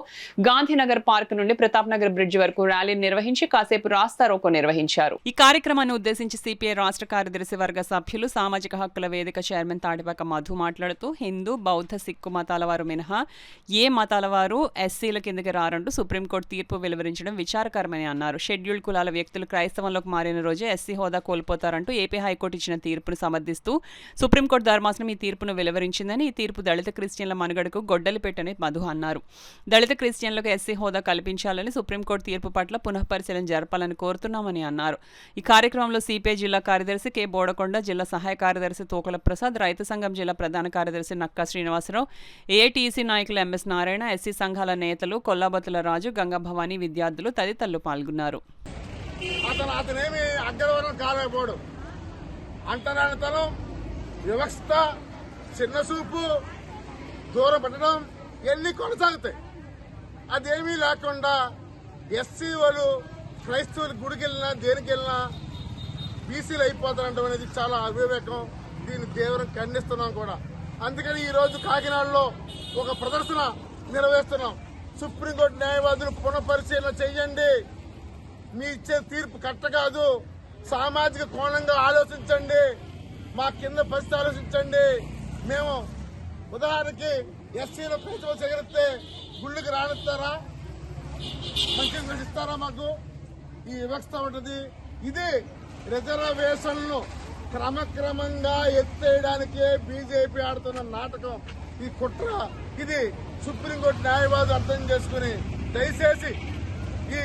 గాంధీనగర్ పార్క్ నుండి ప్రతాప్ నగర్ బ్రిడ్జ్ వరకు ర్యాలీ నిర్వహించి కాసేపు రాస్తా రోకో నిర్వహించారు. ఈ కార్యక్రమాన్ని ఉద్దేశించి సిపిఐ రాష్ట్ర కార్యదర్శి వర్గ సభ్యులు సామాజిక హక్కుల వేదిక చైర్మన్ తాడిపాక మధు మాట్లాడుతూ హిందూ, బౌద్ధ, సిక్కు మతాల వారు మినహా ఏ మతాల వారు ఎస్సీల కిందకి రారంటూ సుప్రీంకోర్టు తీర్పు వెలువరించడం విచారకరమని అన్నారు. షెడ్యూల్డ్ కులాల వ్యక్తులు క్రైస్తవంలోకి మారిన రోజే ఎస్సీ హోదా కోల్పోతారంటూ ఏపీ హైకోర్టు ఇచ్చిన తీర్పును సమర్థిస్తూ సుప్రీంకోర్టు ధర్మాసనం ఈ తీర్పును వెలువరించిందని, ఈ తీర్పు దళిత క్రిస్టియన్ల మనుగడకు గొడ్డలి పెట్టని మధు అన్నారు. దళిత క్రిస్టియన్లకు ఎస్సీ హోదా కల్పించాలని సుప్రీంకోర్టు తీర్పు పట్ల పునఃపరిశీలన జరపాలని కోరుతున్నామని అన్నారు. ఈ కార్యక్రమంలో సిపిఐ జిల్లా కార్యదర్శి కె బోడకొండ, జిల్లా సహాయ కార్యదర్శి తోకల ప్రసాద్, రైతు సంఘం జిల్లా ప్రధాన కార్యదర్శి నక్కా శ్రీనివాసరావు, ఏఐటీసీ నాయకులు ఎంఎస్ నారాయణ, ఎస్సీ సంఘాల నేతలు కొల్లాబతుల రాజు, గంగా భవానీ, విద్యార్థులు తదితరులు పాల్గొన్నారు. అతనేమి అగ్రవర్ణం కాలేకపోవడం, అంటరానితనం, వ్యవస్థ, చిన్నసూపు, దూరం పెట్టడం ఇవన్నీ కొనసాగుతాయి. అదేమీ లేకుండా ఎస్సీ వాళ్ళు క్రైస్తవులు గుడికి వెళ్ళినా దేనికి వెళ్ళినా బీసీలు అయిపోతారంటం అనేది చాలా అవివేకం. దీన్ని తీవ్రం ఖండిస్తున్నాం కూడా. అందుకని ఈరోజు కాకినాడలో ఒక ప్రదర్శన నిర్వహిస్తున్నాం. సుప్రీంకోర్టు న్యాయవాదులు పునఃపరిశీలన చేయండి, మీ ఇచ్చే తీర్పు కరెక్ట్ కాదు. సామాజిక కోణంగా ఆలోచించండి, మా కింద పరిస్థితి ఆలోచించండి. మేము ఉదాహరణకి ఎస్సీలో ఫెస్టివల్స్ ఎగిరితే గుళ్ళకి రానిస్తారా, మంచి ఇస్తారా? మాకు ఈ వ్యవస్థ ఉంటుంది. ఇది రిజర్వేషన్లు క్రమక్రమంగా ఎత్తేయడానికే బీజేపీ ఆడుతున్న నాటకం, ఈ కుట్ర. ఇది సుప్రీంకోర్టు న్యాయవాదులు అర్థం చేసుకుని దయచేసి ఈ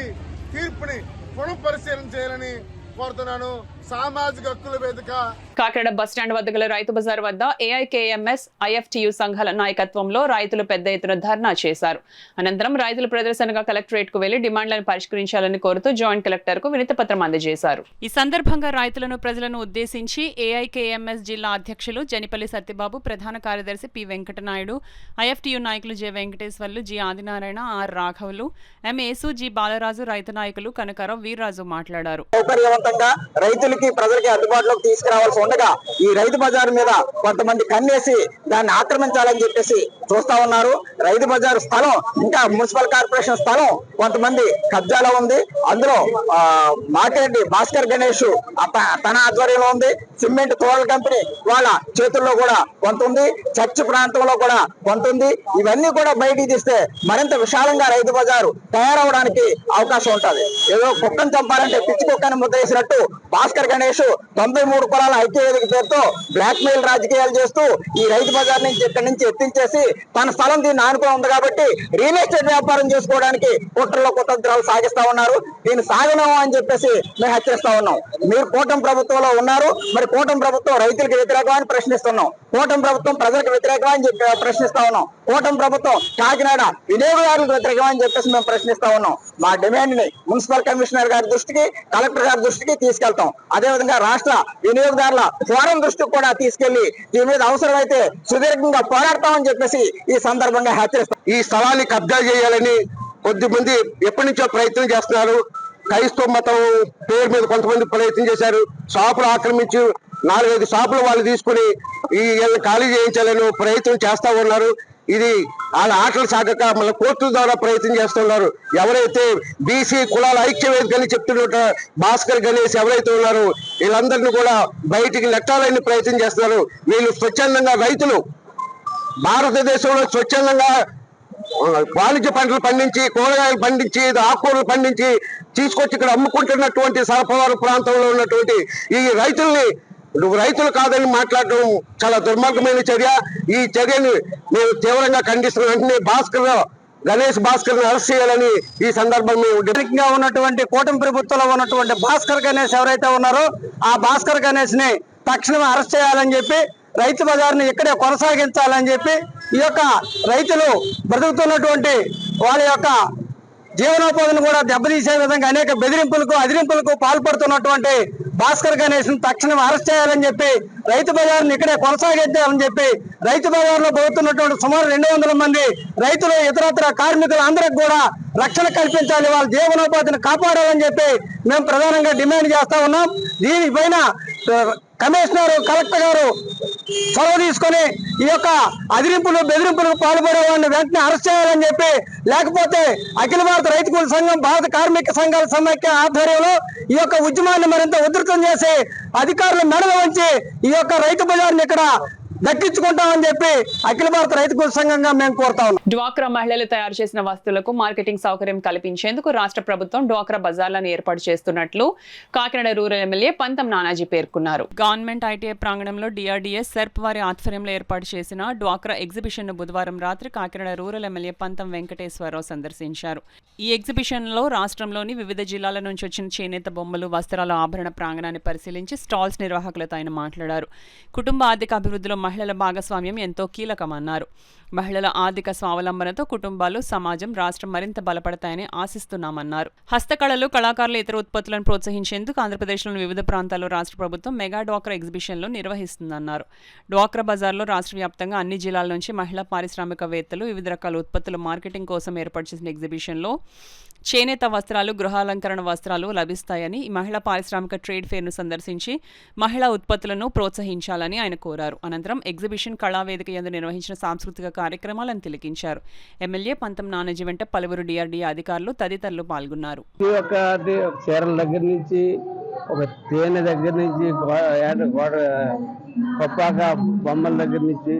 తీర్పుని పునఃపరిశీలన చేయాలని కోరుతున్నాను. సామాజిక హక్కుల వేదిక కాకినాడ బస్టాండ్ వద్ద గల రైతు బజార్ వద్ద ఏఐకేఎంఎస్ ఐఎఫ్టియు సంఘాల నాయకత్వంలో రైతులు పెద్ద ఎత్తున ధర్నా చేశారు. అనంతరం రైతులు ప్రదర్శనగా కలెక్టరేట్ కు వెళ్లి డిమాండ్లను పరిష్కరించాలని కోరుతూ జాయింట్ కలెక్టర్ కు వినతి పత్రం అందజేశారు. ఈ సందర్భంగా రైతులను ప్రజలను ఉద్దేశించి ఏఐకేఎంఎస్ జిల్లా అధ్యక్షులు జనిపల్లి సత్యబాబు, ప్రధాన కార్యదర్శి పి వెంకటనాయుడు, ఐఎఫ్టియు నాయకులు J Venkateswarlu, G Adinarayana, R రాఘవులు, ఎం యేసు, జి బాలరాజు, రైతు నాయకులు కనకారావు, వీర్రాజు మాట్లాడారు. రైతులకి ప్రజలకి అందుబాటులోకి తీసుకురావాల్సి ఉండగా ఈ రైతు బజార్ మీద కొంతమంది కన్నేసి దాన్ని ఆక్రమించాలని చెప్పేసి చూస్తా ఉన్నారు. రైతు బజార్ స్థలం ఇంకా మున్సిపల్ కార్పొరేషన్ స్థలం కొంతమంది కబ్జాలో ఉంది. అందులో మాకేంటి భాస్కర్ గణేష్ తన ఆధ్వర్యంలో ఉంది. సిమెంట్ తోటల కంపెనీ వాళ్ళ చేతుల్లో కూడా కొంత ఉంది. చర్చ్ ప్రాంతంలో కూడా కొంత ఉంది. ఇవన్నీ కూడా బయటికి తీస్తే మరింత విశాలంగా రైతు బజారు తయారవడానికి అవకాశం ఉంటుంది. ఏదో కుక్కను చంపాలంటే పిచ్చి కుక్కని ముద్రేసినట్టు భాస్కర్ గణేష్ 93 కులాల ఐక్యవేదిక పేరుతో బ్లాక్ మెయిల్ రాజకీయాలు చేస్తూ ఈ రైతు బజార్ నుంచి ఇక్కడి నుంచి ఎత్తించేసి తన స్థలం దీన్ని ఆనుకుని ఉంది కాబట్టి రియల్ ఎస్టేట్ వ్యాపారం చేసుకోవడానికి కుట్రలో కుతంత్రాలు సాగిస్తా ఉన్నారు. దీన్ని సాగలేము అని చెప్పేసి మేము హెచ్చరిస్తా ఉన్నాం. మీరు కూటమి ప్రభుత్వంలో ఉన్నారు, మరి కూటమి ప్రభుత్వం రైతులకు వ్యతిరేకమని ప్రశ్నిస్తున్నాం. కూటమి ప్రభుత్వం ప్రజలకు వ్యతిరేకమని చెప్పి ప్రశ్నిస్తా ఉన్నాం. కూటమి ప్రభుత్వం కాకినాడ వినియోగదారులకు వ్యతిరేకమని చెప్పేసి మేము ప్రశ్నిస్తా ఉన్నాం. మా డిమాండ్ ని మున్సిపల్ కమిషనర్ గారి దృష్టికి, కలెక్టర్ గారి దృష్టికి తీసుకెళ్తాం. అదేవిధంగా రాష్ట్ర వినియోగదారుల ఫోరం దృష్టికి కూడా తీసుకెళ్లి దీని మీద అవసరమైతే సుదీర్ఘంగా పోరాడతామని చెప్పేసి ఈ సందర్భంగా హెచ్చరిస్తాం. ఈ స్థలాన్ని కబ్జా చేయాలని కొద్దిమంది ఎప్పటి నుంచో ప్రయత్నం చేస్తున్నారు. క్రైస్తవ మతం పేరు మీద కొంతమంది ప్రయత్నం చేశారు. షాపులు ఆక్రమించి 4-5 షాపులు వాళ్ళు తీసుకుని ఈ ఖాళీ చేయించాలని ప్రయత్నం చేస్తా ఉన్నారు. ఇది వాళ్ళ ఆటలు సాగక మళ్ళీ కోర్టుల ద్వారా ప్రయత్నం చేస్తున్నారు. ఎవరైతే బీసీ కులాల ఐక్యవేదిక అని చెప్తున్న భాస్కర్ గణేష్ ఎవరైతే ఉన్నారో వీళ్ళందరినీ కూడా బయటికి నెట్టాలని ప్రయత్నం చేస్తున్నారు. వీళ్ళు స్వచ్ఛందంగా రైతులు భారతదేశంలో స్వచ్ఛందంగా వాణిజ్య పంటలు పండించి, కూరగాయలు పండించి, ఆకుకూరలు పండించి తీసుకొచ్చి ఇక్కడ అమ్ముకుంటున్నటువంటి సరఫరా ప్రాంతంలో ఉన్నటువంటి ఈ రైతుల్ని రైతులు కాదని మాట్లాడడం చాలా దుర్మార్గమైన చర్య. ఈ చర్యని మేము తీవ్రంగా ఖండిస్తున్నాం. వెంటనే గణేష్ భాస్కర్ ని అరెస్ట్ చేయాలని ఈ సందర్భంగా ఉన్నటువంటి కూటమి ప్రభుత్వంలో ఉన్నటువంటి భాస్కర్ గణేష్ ఎవరైతే ఉన్నారో ఆ భాస్కర్ గణేష్ ని తక్షణమే అరెస్ట్ చేయాలని చెప్పి, రైతు బజార్ని ఇక్కడే కొనసాగించాలని చెప్పి, ఈ యొక్క రైతులు బ్రతుకుతున్నటువంటి వాళ్ళ యొక్క జీవనోపాధిని కూడా దెబ్బతీసే విధంగా అనేక బెదిరింపులకు, అదిరింపులకు పాల్పడుతున్నటువంటి భాస్కర్ గణేష్ ను తక్షణం అరెస్ట్ చేయాలని చెప్పి, రైతు బజార్ని ఇక్కడే కొనసాగించాలని చెప్పి, రైతు బజార్లో పోతున్నటువంటి సుమారు 200 మంది రైతులు, ఇతరత్ర కార్మికులు అందరికి కూడా రక్షణ కల్పించాలి, వాళ్ళ జీవనోపాధిని కాపాడాలని చెప్పి మేము ప్రధానంగా డిమాండ్ చేస్తా ఉన్నాం. దీనిపైన కమిషనర్, కలెక్టర్ గారు చొరవ తీసుకొని ఈ యొక్క అదిరింపులు, బెదిరింపులకు పాల్పడే వాడిని వెంటనే అరెస్ట్ చేయాలని చెప్పి, లేకపోతే అఖిల భారత రైతు కూలీ సంఘం, భారత కార్మిక సంఘాల సమైక్య ఆధ్వర్యంలో ఈ యొక్క ఉద్యమాన్ని మరింత ఉధృతం చేసి అధికారులు మెడలు వంచి ఈ యొక్క రైతు బజార్ని ఇక్కడ దక్కించుకుంటామని చెప్పి అఖిల భారత రైతు కూలీ సంఘంగా మేము కోరుతా ఉన్నాం. డ్వాక్రా మహిళలు తయారు చేసిన వస్తువులకు మార్కెటింగ్ సౌకర్యం కల్పించేందుకు రాష్ట్ర ప్రభుత్వం డ్వాక్రా బజార్లను ఏర్పాటు చేస్తున్నట్లు కాకినాడ రూరల్ ఎమ్మెల్యే పంతం నానాజీ పేర్కొన్నారు. గవర్నమెంట్ ఐటీఐ ప్రాంగణంలో డిఆర్డీఎస్ సెర్ప్ వారి ఆధ్వర్యంలో ఏర్పాటు చేసిన డ్వాక్రా ఎగ్జిబిషన్ ను బుధవారం రాత్రి కాకినాడ రూరల్ ఎమ్మెల్యే పంతం వెంకటేశ్వరరావు సందర్శించారు. ఈ ఎగ్జిబిషన్ లో రాష్ట్రంలోని వివిధ జిల్లాల నుంచి వచ్చిన చేనేత బొమ్మలు, వస్త్రాల ఆభరణ ప్రాంగణాన్ని పరిశీలించి స్టాల్స్ నిర్వాహకులతో ఆయన మాట్లాడారు. కుటుంబ ఆర్థిక అభివృద్ధిలో మహిళల భాగస్వామ్యం ఎంతో కీలకమన్నారు. మహిళల ఆర్థిక స్వావలంబనతో కుటుంబాలు, సమాజం, రాష్ట్రం మరింత బలపడతాయని ఆశిస్తున్నామన్నారు. హస్తకళలు, కళాకారుల ఇతర ఉత్పత్తులను ప్రోత్సహించేందుకు ఆంధ్రప్రదేశ్లోని వివిధ ప్రాంతాల్లో రాష్ట్ర ప్రభుత్వం మెగా డ్వాక్రా ఎగ్జిబిషన్లు నిర్వహిస్తుందన్నారు. డ్వాక్రా బజార్లో రాష్ట్ర వ్యాప్తంగా అన్ని జిల్లాల నుంచి మహిళా పారిశ్రామికవేత్తలు వివిధ రకాల ఉత్పత్తుల మార్కెటింగ్ కోసం ఏర్పాటు చేసిన ఎగ్జిబిషన్లో చేనేత వస్త్రాలు, గృహాలంకరణ వస్త్రాలు లభిస్తాయని, మహిళా పారిశ్రామిక ట్రేడ్ ఫేర్ను సందర్శించి మహిళా ఉత్పత్తులను ప్రోత్సహించాలని ఆయన కోరారు. అనంతరం ఎగ్జిబిషన్ కళావేదిక యందు నిర్వహించిన సాంస్కృతిక కార్యక్రమాలను తిలకించారు. ఎమ్మెల్యే పంతం నానాజీ వెంట పలువురు డిఆర్డీఏ అధికారులు తదితరులు పాల్గొన్నారు. చీరల దగ్గర నుంచి, ఒక తేనె దగ్గర నుంచి, కొప్పాక బొమ్మల దగ్గర నుంచి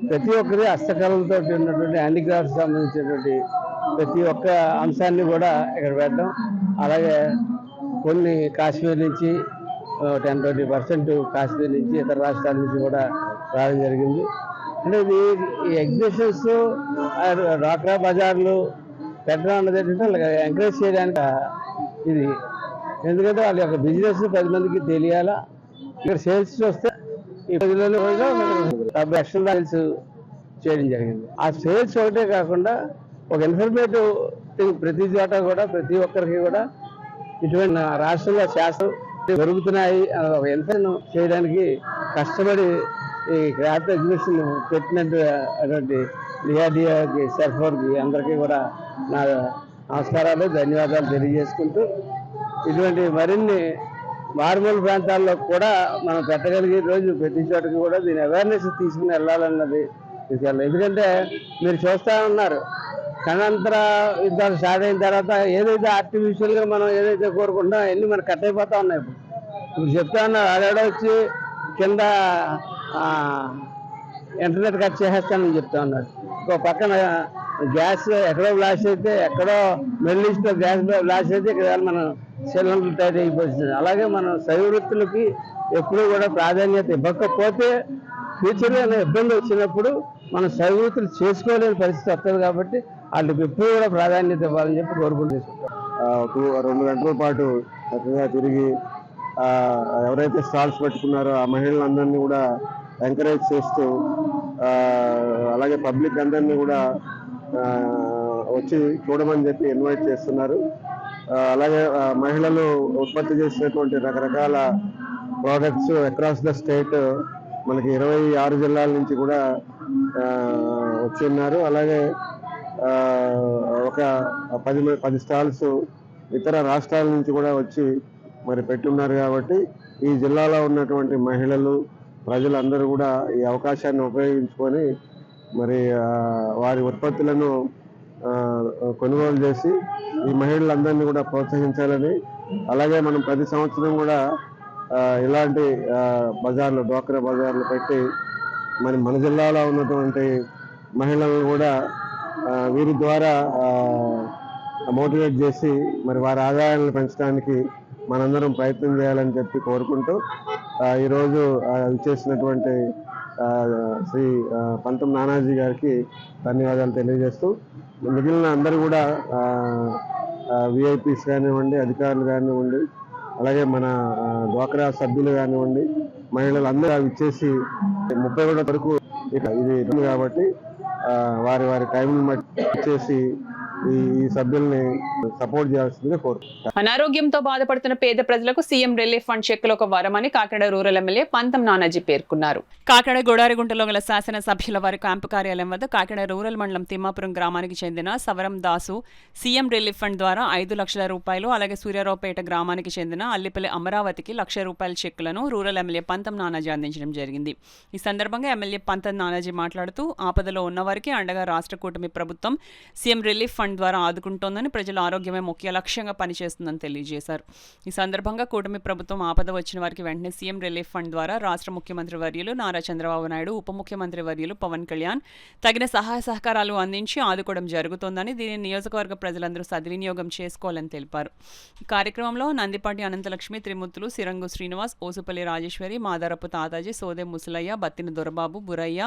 ప్రతి ఒక్కరి హస్తకళలతో ఉన్నటువంటి హ్యాండిక్రాఫ్ట్ సంబంధించినటువంటి ప్రతి ఒక్క అంశాన్ని కూడా ఇక్కడ పెట్టడం, అలాగే కొన్ని కాశ్మీర్ నుంచి 10-20% కాశ్మీర్ నుంచి ఇతర రాష్ట్రాల నుంచి కూడా రావడం జరిగింది. అంటే ఈ ఎగ్జిబిషన్స్, డ్వాక్రా బజార్లు పెట్టడం అన్నది ఏంటంటే ఎంకరేజ్ చేయడానికి ఇది. ఎందుకంటే వాళ్ళ యొక్క బిజినెస్ 10 మందికి తెలియాలా. ఇక్కడ సేల్స్ వస్తే ఈ ప్రజలలో 70 లక్షల సేల్స్ చేయడం జరిగింది. ఆ సేల్స్ ఒకటే కాకుండా ఒక ఇన్ఫర్మేటివ్ థింగ్ ప్రతి చోట కూడా, ప్రతి ఒక్కరికి కూడా ఇటువంటి రాష్ట్రంలో శాస్త్రం జరుగుతున్నాయి ఒక ఇన్ఫర్మేషన్ చేయడానికి కష్టపడి ఈ క్రాఫ్ట్ ఎగ్జిబిషన్ పెట్టినటువంటి డిఆర్డీఏకి, సెర్ఫోర్కి అందరికీ కూడా నా నమస్కారాలు, ధన్యవాదాలు తెలియజేసుకుంటూ ఇటువంటి మరిన్ని మారుమూల ప్రాంతాల్లో కూడా మనం పెట్టగలిగే రోజు ప్రతి చోటకి కూడా దీని అవేర్నెస్ తీసుకుని వెళ్ళాలన్నది తీసుకెళ్ళాలి. ఎందుకంటే మీరు చూస్తూ ఉన్నారు, కణాంతర యుద్ధాలు స్టార్ట్ అయిన తర్వాత ఏదైతే ఆర్టిఫిషియల్గా మనం ఏదైతే కోరుకుంటామో అవన్నీ మనకు కట్ అయిపోతూ ఉన్నాయి. ఇప్పుడు చెప్తా ఉన్నారు, ఆడేడో వచ్చి కింద ఇంటర్నెట్ కట్ చేసేస్తానని చెప్తా ఉన్నారు. ఇంకో పక్కన గ్యాస్ ఎక్కడో బ్లాస్ట్ అయితే, ఎక్కడో మిడిల్ ఈస్ట్లో గ్యాస్ బ్లాస్ట్ అయితే ఇక్కడ మనం సిలిండర్లు టైట్ అయిపోతుంది. అలాగే మనం సౌవృత్తులకి ఎప్పుడూ కూడా ప్రాధాన్యత ఇవ్వకపోతే ఫ్యూచర్లో ఇబ్బంది వచ్చినప్పుడు మనం సౌవృత్తులు చేసుకోలేని పరిస్థితి వస్తుంది. కాబట్టి వాళ్ళకి ఎప్పుడు కూడా ప్రాధాన్యత ఇవ్వాలని చెప్పి కోరుకుంటున్నాం. 2 గంటల పాటు చక్కగా తిరిగి ఎవరైతే స్టాల్స్ పెట్టుకున్నారో ఆ మహిళలందరినీ కూడా ఎంకరేజ్ చేస్తూ, అలాగే పబ్లిక్ అందరినీ కూడా వచ్చి చూడమని చెప్పి ఇన్వైట్ చేస్తున్నారు. అలాగే మహిళలు ఉత్పత్తి చేసినటువంటి రకరకాల ప్రోడక్ట్స్ అక్రాస్ ద స్టేట్ మనకి 26 జిల్లాల నుంచి కూడా వచ్చి ఉన్నారు. అలాగే ఒక 10 స్టాల్స్ ఇతర రాష్ట్రాల నుంచి కూడా వచ్చి మరి పెట్టున్నారు. కాబట్టి ఈ జిల్లాలో ఉన్నటువంటి మహిళలు, ప్రజలందరూ కూడా ఈ అవకాశాన్ని ఉపయోగించుకొని మరి వారి ఉత్పత్తులను కొనుగోలు చేసి ఈ మహిళలందరినీ కూడా ప్రోత్సహించాలని, అలాగే మనం ప్రతి సంవత్సరం కూడా ఇలాంటి బజార్లు, డ్వాక్రా బజార్లు పెట్టి మరి మన జిల్లాలో ఉన్నటువంటి మహిళలను కూడా వీరి ద్వారా మోటివేట్ చేసి మరి వారి ఆదాయాలను పెంచడానికి మనందరం ప్రయత్నం చేయాలని చెప్పి కోరుకుంటూ ఈరోజు ఇచ్చేసినటువంటి శ్రీ పంతం నానాజీ గారికి ధన్యవాదాలు తెలియజేస్తూ, మిగిలిన అందరూ కూడా విఐపీస్ కానివ్వండి, అధికారులు కానివ్వండి, అలాగే మన డ్వాక్రా సభ్యులు కానివ్వండి, మహిళలు అందరూ ఇచ్చేసి 31 వరకు ఇది కాబట్టి వారి వారి టైంని బట్టి ఇచ్చేసి ఈ సభ్యుల్ని సపోర్ట్ చేయాల్సిందిగా కోరుకుంటున్నాను. అనారోగ్యంతో బాధపడుతున్న పేద ప్రజలకు సీఎం రిలీఫ్ ఫండ్ చెక్కులు ఒక వరమని కాకినాడ రూరల్ ఎమ్మెల్యే పంతం నానాజీ పేర్కొన్నారు. కాకినాడ గోడారిగుంటలో గల శాసన సభ్యుల వారి క్యాంపు కార్యాలయం వద్ద కాకినాడ రూరల్ మండలం తిమ్మాపురం గ్రామానికి చెందిన సవరం దాసు సీఎం రిలీఫ్ ఫండ్ ద్వారా 5 లక్షల రూపాయలు, అలాగే సూర్యారావుపేట గ్రామానికి చెందిన అల్లిపల్లి అమరావతికి 1 లక్ష రూపాయల చెక్కులను రూరల్ ఎమ్మెల్యే పంతం నానాజీ అందించడం జరిగింది. ఈ సందర్భంగా ఎమ్మెల్యే పంతం నానాజీ మాట్లాడుతూ, ఆపదలో ఉన్నవారికి అండగా రాష్ట్ర కూటమి ప్రభుత్వం సీఎం రిలీఫ్ ఫండ్ ద్వారా ఆదుకుంటోందని, ప్రజల ఆరోగ్యమే ముఖ్య లక్ష్యంగా పనిచేస్తుందని తెలియజేశారు. ఈ సందర్భంగా కూటమి ప్రభుత్వం ఆపద వచ్చిన వారికి వెంటనే సీఎం రిలీఫ్ ఫండ్ ద్వారా రాష్ట్ర ముఖ్యమంత్రి వర్యులు నారా చంద్రబాబు నాయుడు, ఉప ముఖ్యమంత్రి వర్యులు పవన్ కళ్యాణ్ తగిన సహాయ సహకారాలు అందించి ఆదుకోవడం జరుగుతోందని, దీనిని నియోజకవర్గ ప్రజలందరూ సద్వినియోగం చేసుకోవాలని తెలిపారు. ఈ కార్యక్రమంలో నందిపాటి అనంతలక్ష్మి, త్రిమూర్తులు, సిరంగు శ్రీనివాస్, ఓసుపల్లి రాజేశ్వరి, మాదారపు తాతాజీ, సోదె ముసలయ్య, బత్తిన దొరబాబు, బురయ్య,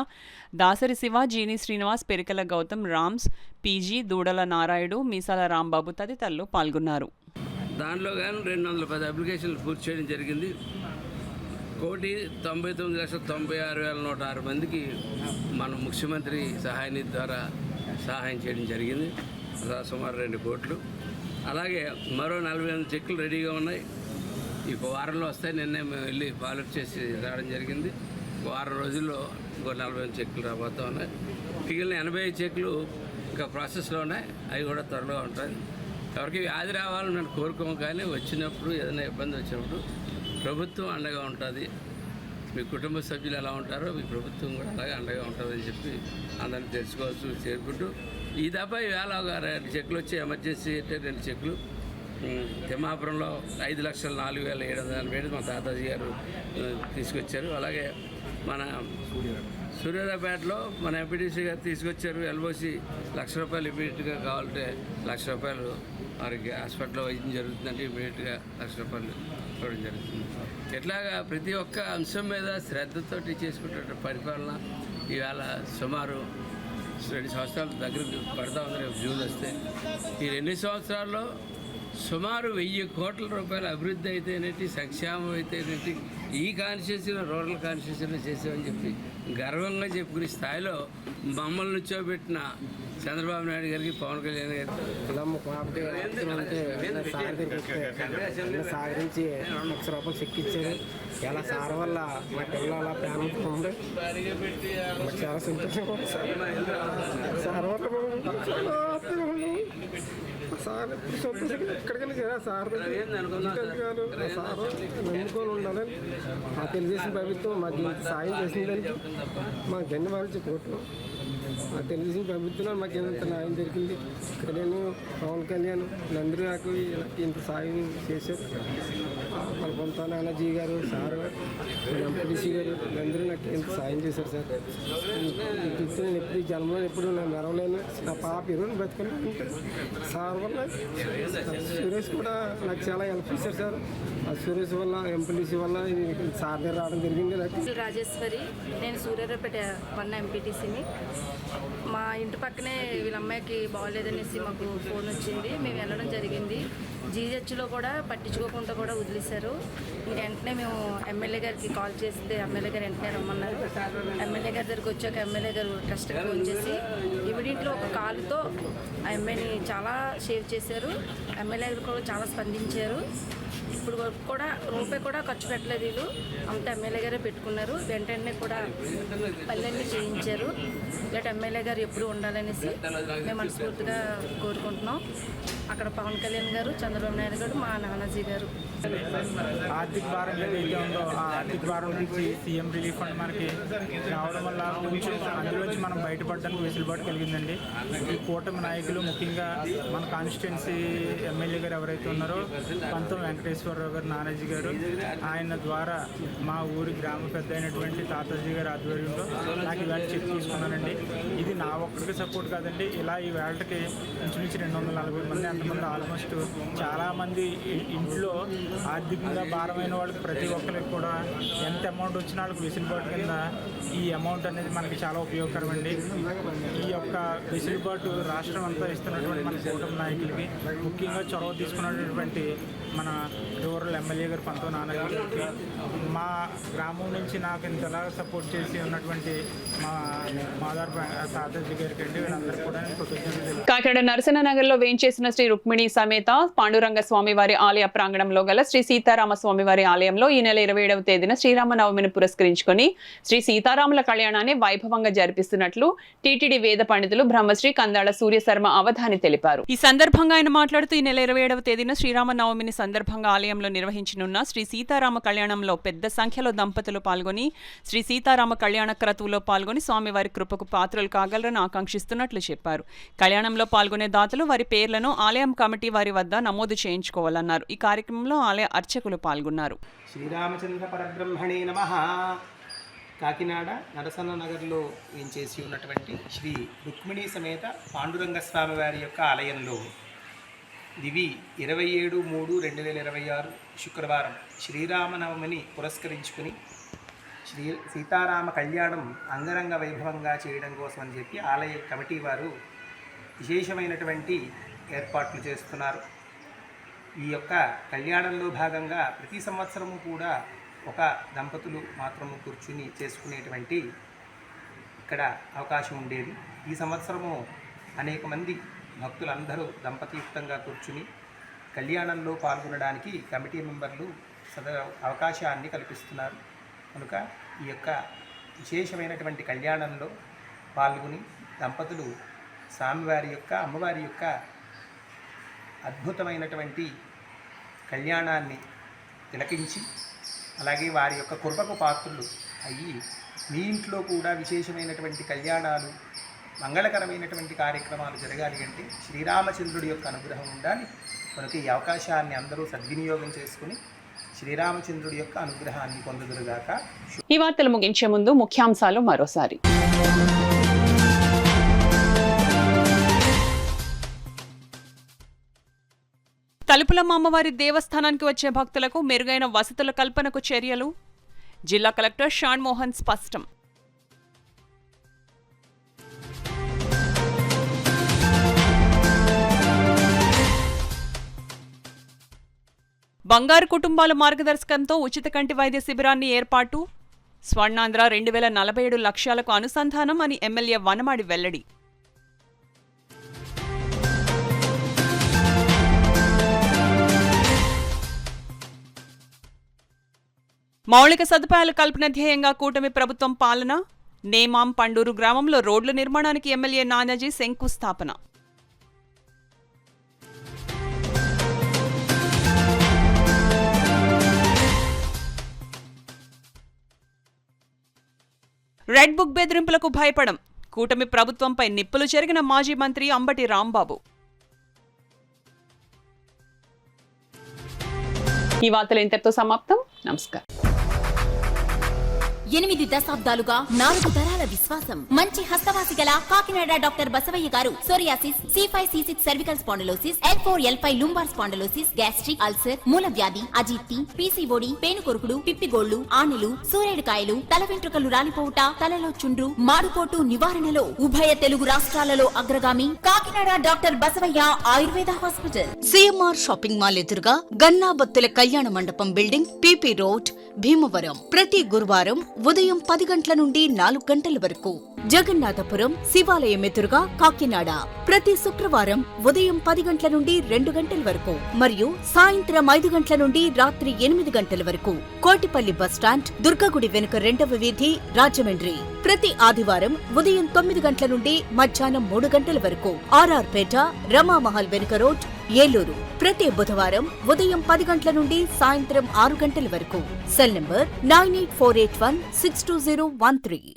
దాసరి శివ, జీని శ్రీనివాస్, పెరికల గౌతమ్, రామ్స్, పీజీ, దూడల నారాయుడు, మీసాల రాంబాబు తదితరులు పాల్గొన్నారు. దాంట్లో కానీ 210 అప్లికేషన్లు పూర్తి చేయడం జరిగింది. 1,99,96,106 మందికి మన ముఖ్యమంత్రి సహాయ నిధి ద్వారా సహాయం చేయడం జరిగింది. సుమారు 2 కోట్లు. అలాగే మరో 48 చెక్కులు రెడీగా ఉన్నాయి. ఈ వారంలో వస్తాయి. నిన్నే మేము వెళ్ళి ఫాలోఅప్ చేసి రావడం జరిగింది. వారం రోజుల్లో ఇంకో 48 చెక్కులు రాబోతూ ఉన్నాయి. మిగిలిన 85 చెక్కులు ఇంకా ప్రాసెస్లో ఉన్నాయి. అవి కూడా త్వరలో ఉంటాయి. ఎవరికి వ్యాధి రావాలని నేను కోరుకోము, కానీ వచ్చినప్పుడు ఏదైనా ఇబ్బంది వచ్చినప్పుడు ప్రభుత్వం అండగా ఉంటుంది. మీ కుటుంబ సభ్యులు ఎలా ఉంటారో మీ ప్రభుత్వం కూడా అలాగే అండగా ఉంటుందని చెప్పి అందరినీ తెలుసుకోవచ్చు చేరుకుంటూ ఈ దఫా ఈవేళ ఒక 2 చెక్కులు వచ్చి ఎమర్జెన్సీ అంటే 2 చెక్కులు తిమ్మాపురంలో 5,04,780 మా తాతాజీ గారు తీసుకొచ్చారు. అలాగే మన సూర్యారావుపేటలో మన ఎంపీటీసీ గారు తీసుకొచ్చారు. ఎల్ఓసి ₹1,00,000 ఇమీడియట్గా కావాలంటే ₹1,00,000 వారికి హాస్పిటల్లో వైద్యం జరుగుతుందంటే ఇమీడియట్గా ₹1,00,000 ఇవ్వడం జరుగుతుంది. ఇట్లాగా ప్రతి ఒక్క అంశం మీద శ్రద్ధతోటి చేసుకుంటే పరిపాలన ఈవేళ సుమారు 2 సంవత్సరాల దగ్గరకు పడతా ఉంది. రేపు జూన్ వస్తే ఈ 2 సంవత్సరాల్లో సుమారు 1,000 కోట్ల రూపాయల అభివృద్ధి అయితేనేటి, సంక్షేమం అయితేనేటి, ఈ కాన్స్టిట్యూన్సీలో రూరల్ కాన్స్టిట్యూన్సీలో చేసామని చెప్పి గర్వంగా చెప్పుకునే స్థాయిలో మమ్మల్ని నుంచోబెట్టిన చంద్రబాబు నాయుడు గారికి, పవన్ కళ్యాణ్ గారికి సాగరించి ₹1,00,000 చెక్ ఇచ్చారు. ఇలా సార్ వల్ల మా పిల్లలు అలా ప్రేమతో ఉంది. చాలా సంతోషంగా ఉంది సార్ వల్ల సార్ సంతోషంగా ఎక్కడికైనా సరే సార్ సార్ నమ్ముకొని ఉండాలని మా తెలుగుదేశం ప్రభుత్వం మాకు సాయం చేసిందని మాకు ధన్యవాదాలు చెప్పుకుంటున్నాం. మా తెలుగుదేశం ప్రభుత్వంలో మాకు ఎంత న్యాయం జరిగింది. పవన్ కళ్యాణ్ అందరూ నాకు ఇంత సాయం చేశారు. మన పొంత నానాజీ గారు, సార్, ఎంపీడీసీ గారు అందరూ నాకు ఎంత సాయం చేశారు సార్. నేను ఎప్పుడు జన్మలో ఎప్పుడు నేను మెరవలేను. నా పాప ఎరువుని బతుకుంటే సార్ వల్ల సురేష్ కూడా నాకు చాలా హెల్ప్ చేశారు సార్. ఆ సురేష్ వల్ల, ఎంపీడీసీ వల్ల సార్ దగ్గర రావడం జరిగింది. నాకు రాజేశ్వరి, నేను సూర్యారావుపేట 1 ఎంపీటీసీని. మా ఇంటి పక్కనే వీళ్ళ అమ్మాయికి బాగోలేదనేసి మాకు ఫోన్ వచ్చింది. మేము వెళ్ళడం జరిగింది. జీహెచ్లో కూడా పట్టించుకోకుండా కూడా వదిలేశారు. వెంటనే మేము ఎమ్మెల్యే గారికి కాల్ చేస్తే ఎమ్మెల్యే గారు వెంటనే రమ్మన్నారు. ఎమ్మెల్యే గారి దగ్గరికి వచ్చాక ఎమ్మెల్యే గారు ట్రస్ట్కి ఫోన్ చేసి ఇమీడియట్లో ఒక కాలుతో ఆ అమ్మాయిని చాలా సేవ్ చేశారు. ఎమ్మెల్యే గారు కూడా చాలా స్పందించారు. ఇప్పుడు వరకు కూడా రూపాయి కూడా ఖర్చు పెట్టలేదు. వీళ్ళు అంతా ఎమ్మెల్యే గారే పెట్టుకున్నారు. వెంటనే కూడా పల్లెల్ని చేయించారు. ఇలాంటి ఎమ్మెల్యే గారు ఎప్పుడు ఉండాలనేసి మేము మనస్ఫూర్తిగా కోరుకుంటున్నాం. అక్కడ పవన్ కళ్యాణ్ గారు, చంద్రబాబు నాయుడు గారు, మా నానాజీ గారు. ఆర్థిక భారం ఏదైతే ఉందో ఆ ఆర్థిక భారం నుంచి సీఎం రిలీఫ్ ఫండ్ మనకి రావడం వల్ల కొంచెం అందులోంచి మనం బయటపడడానికి వెసులుబాటు కలిగిందండి. ఈ కూటమి నాయకులు, ముఖ్యంగా మన కాన్స్టిట్యున్సీ ఎమ్మెల్యే గారు ఎవరైతే ఉన్నారో పంతం వెంకటేశ్వరరావు గారు, నానాజీ గారు, ఆయన ద్వారా మా ఊరి గ్రామ పెద్ద అయినటువంటి తాతాజీ గారి ఆధ్వర్యంలో నాకు ఈవేళ చెక్ తీసుకున్నానండి. ఇది నా ఒక్కడికి సపోర్ట్ కాదండి. ఇలా ఈ వేళకి ఇంచుమించు 240 మంది, అంతమంది ఆల్మోస్ట్ చాలామంది ఇంట్లో ఆర్థికంగా భారమైన వాళ్ళకి ప్రతి ఒక్కరికి కూడా ఎంత అమౌంట్ వచ్చినా వాళ్ళకి వెసులుబాటు కింద ఈ అమౌంట్ అనేది మనకి చాలా ఉపయోగకరం అండి. ఈ యొక్క వెసులుబాటు రాష్ట్రం అంతా ఇస్తున్నటువంటి మన కూటమి నాయకులకి, ముఖ్యంగా చొరవ తీసుకున్నటువంటి మన రూరల్ ఎమ్మెల్యే గారు పంతో నానాజీ గారికి, మా గ్రామం నుంచి నాకు ఇంతలా సపోర్ట్ చేసి ఉన్నటువంటి మా మాదార్ తాతాజీ గారికి అండి, వీళ్ళందరూ కూడా నేను కృతజ్ఞతలు. కాకినాడ నరసింహనగర్లో వేంచేసిన శ్రీ రుక్మిణి సమేత పాండురంగ స్వామివారి ఆలయ ప్రాంగణంలో గల శ్రీ సీతారామ స్వామివారి ఆలయంలో ఈ నెల 27వ తేదీన శ్రీరామనవమిని పురస్కరించుకొని శ్రీ సీతారాముల కళ్యాణాన్ని వైభవంగా జరిపిస్తున్నట్లు టీటీడీ వేద పండితులు బ్రహ్మశ్రీ కందాళ సూర్యశర్మ అవధాని తెలిపారు. ఈ సందర్భంగా ఆయన మాట్లాడుతూ ఈ నెల 27వ తేదీన శ్రీరామనవమిని సందర్భంగా ఆలయంలో నిర్వహించనున్న శ్రీ సీతారామ కళ్యాణంలో పెద్ద సంఖ్యలో దంపతులు పాల్గొని శ్రీ సీతారామ కళ్యాణ క్రతువులో పాల్గొని స్వామివారి కృపకు పాత్రలు కాగలరని ఆకాంక్షిస్తున్నట్లు చెప్పారు. కళ్యాణంలో పాల్గొనే దాతలు వారి పేర్లను ఆలయం కమిటీ వారి వద్ద నమోదు చేయించుకోవాలన్నారు. ఈ కార్యక్రమంలో ఆలయ అర్చకులు పాల్గొన్నారు. శ్రీరామచంద్ర పరబ్రహ్మణే నమః. కాకినాడ నరసన్ననగర్లో వేంచేసి ఉన్నటువంటి శ్రీ రుక్మిణీ సమేత పాండురంగ స్వామి వారి యొక్క ఆలయంలో దివి 27/3/2026 శుక్రవారం శ్రీరామనవమిని పురస్కరించుకుని శ్రీ సీతారామ కళ్యాణం అంగరంగ వైభవంగా చేయడం కోసం అని చెప్పి ఆలయ కమిటీ వారు విశేషమైనటువంటి ఏర్పాట్లు చేస్తున్నారు. ఈ యొక్క కళ్యాణంలో భాగంగా ప్రతి సంవత్సరము కూడా ఒక దంపతులు మాత్రము కూర్చుని చేసుకునేటువంటి ఇక్కడ అవకాశం ఉండేది. ఈ సంవత్సరము అనేక మంది భక్తులందరూ దంపతియుక్తంగా కూర్చుని కళ్యాణంలో పాల్గొనడానికి కమిటీ మెంబర్లు అవకాశాన్ని కల్పిస్తున్నారు. కనుక ఈ యొక్క విశేషమైనటువంటి కళ్యాణంలో పాల్గొని దంపతులు స్వామివారి యొక్క, అమ్మవారి యొక్క అద్భుతమైనటువంటి కళ్యాణాన్ని తిలకించి అలాగే వారి యొక్క కృపకు పాత్రులు అయ్యి మీ ఇంట్లో కూడా విశేషమైనటువంటి కళ్యాణాలు మంగళకరమైనటువంటి కార్యక్రమాలు జరగాలి అంటే శ్రీరామచంద్రుడి యొక్క అనుగ్రహం ఉండాలి. కనుక ఈ అవకాశాన్ని అందరూ సద్వినియోగం చేసుకుని శ్రీరామచంద్రుడి యొక్క అనుగ్రహాన్ని పొందుదురుగాక. ఈ వార్తలు ముగించే ముందు ముఖ్యాంశాలు మరోసారి. తలుపులమ్మ అమ్మవారి దేవస్థానానికి వచ్చే భక్తులకు మెరుగైన వసతుల కల్పనకు చర్యలు. జిల్లా కలెక్టర్ షాన్ మోహన్ స్పష్టం. బంగారు కుటుంబాల మార్గదర్శకంతో ఉచిత కంటి వైద్య శిబిరాన్ని ఏర్పాటు. స్వర్ణాంధ్ర 2047 లక్ష్యాలకు అనుసంధానం అని ఎమ్మెల్యే వనమాడి వెల్లడి. మౌలిక సదుపాయాల కల్పన ధ్యేయంగా కూటమి ప్రభుత్వం పాలన. నేమాం పండూరు గ్రామంలో రోడ్ల నిర్మాణానికి ఎమ్మెల్యే నానాజీ శంకుస్థాపన. రెడ్ బుక్ బెదిరింపులకు భయపడం. కూటమి ప్రభుత్వంపై నిప్పులు చెరిగిన మాజీ మంత్రి అంబటి రాంబాబు. ఈ వార్తలు ఇంతటితో సమాప్తం. నమస్కారం. 8 దశాబ్దాలుగా 4 తరాల విశ్వాసం. మంచి హస్తవాసి గల కాకినాడ డాక్టర్ బసవయ్య గారు psoriasis, C5C6 cervical spondylosis, L4L5 lumbar spondylosis, gastric ulcer, మూల వ్యాధి, అజీర్తి, PCOD, పేనుకొరుకుడు, పిప్పిగోళ్లు, ఆనెలు, సూరేడుకాయలు, తల వెంట్రుకలు రాలిపోవుట, తలలో చుండ్రు, మాడుకోటు నివారణలో ఉభయ తెలుగు రాష్ట్రాలలో అగ్రగామి Kakinada doctor Basavaiah Ayurveda hospital. CMR shopping mall ఎదురుగా గన్నాబత్తుల కళ్యాణ మండపం బిల్డింగ్, PP రోడ్, భీమవరం. ప్రతి గురువారం ఉదయం 10 గంటల నుండి 4 గంటల వరకు. జగన్నాథపురం శివాలయం ఎదురుగా కాకినాడ. ప్రతి శుక్రవారం ఉదయం 10 గంటల నుండి 2 గంటల వరకు మరియు సాయంత్రం 5 గంటల నుండి రాత్రి 8 గంటల వరకు. కోటిపల్లి బస్టాండ్, దుర్గగుడి వెనుక 2వ వీధి, రాజమండ్రి. ప్రతి ఆదివారం ఉదయం 9 గంటల నుండి మధ్యాహ్నం 3 గంటల వరకు. RR పేట, రమామహల్ వెనుక రోడ్, ఏలూరు. ప్రతి బుధవారం ఉదయం 10 గంటల నుండి సాయంత్రం 6 గంటల వరకు. Cell number 9848162013.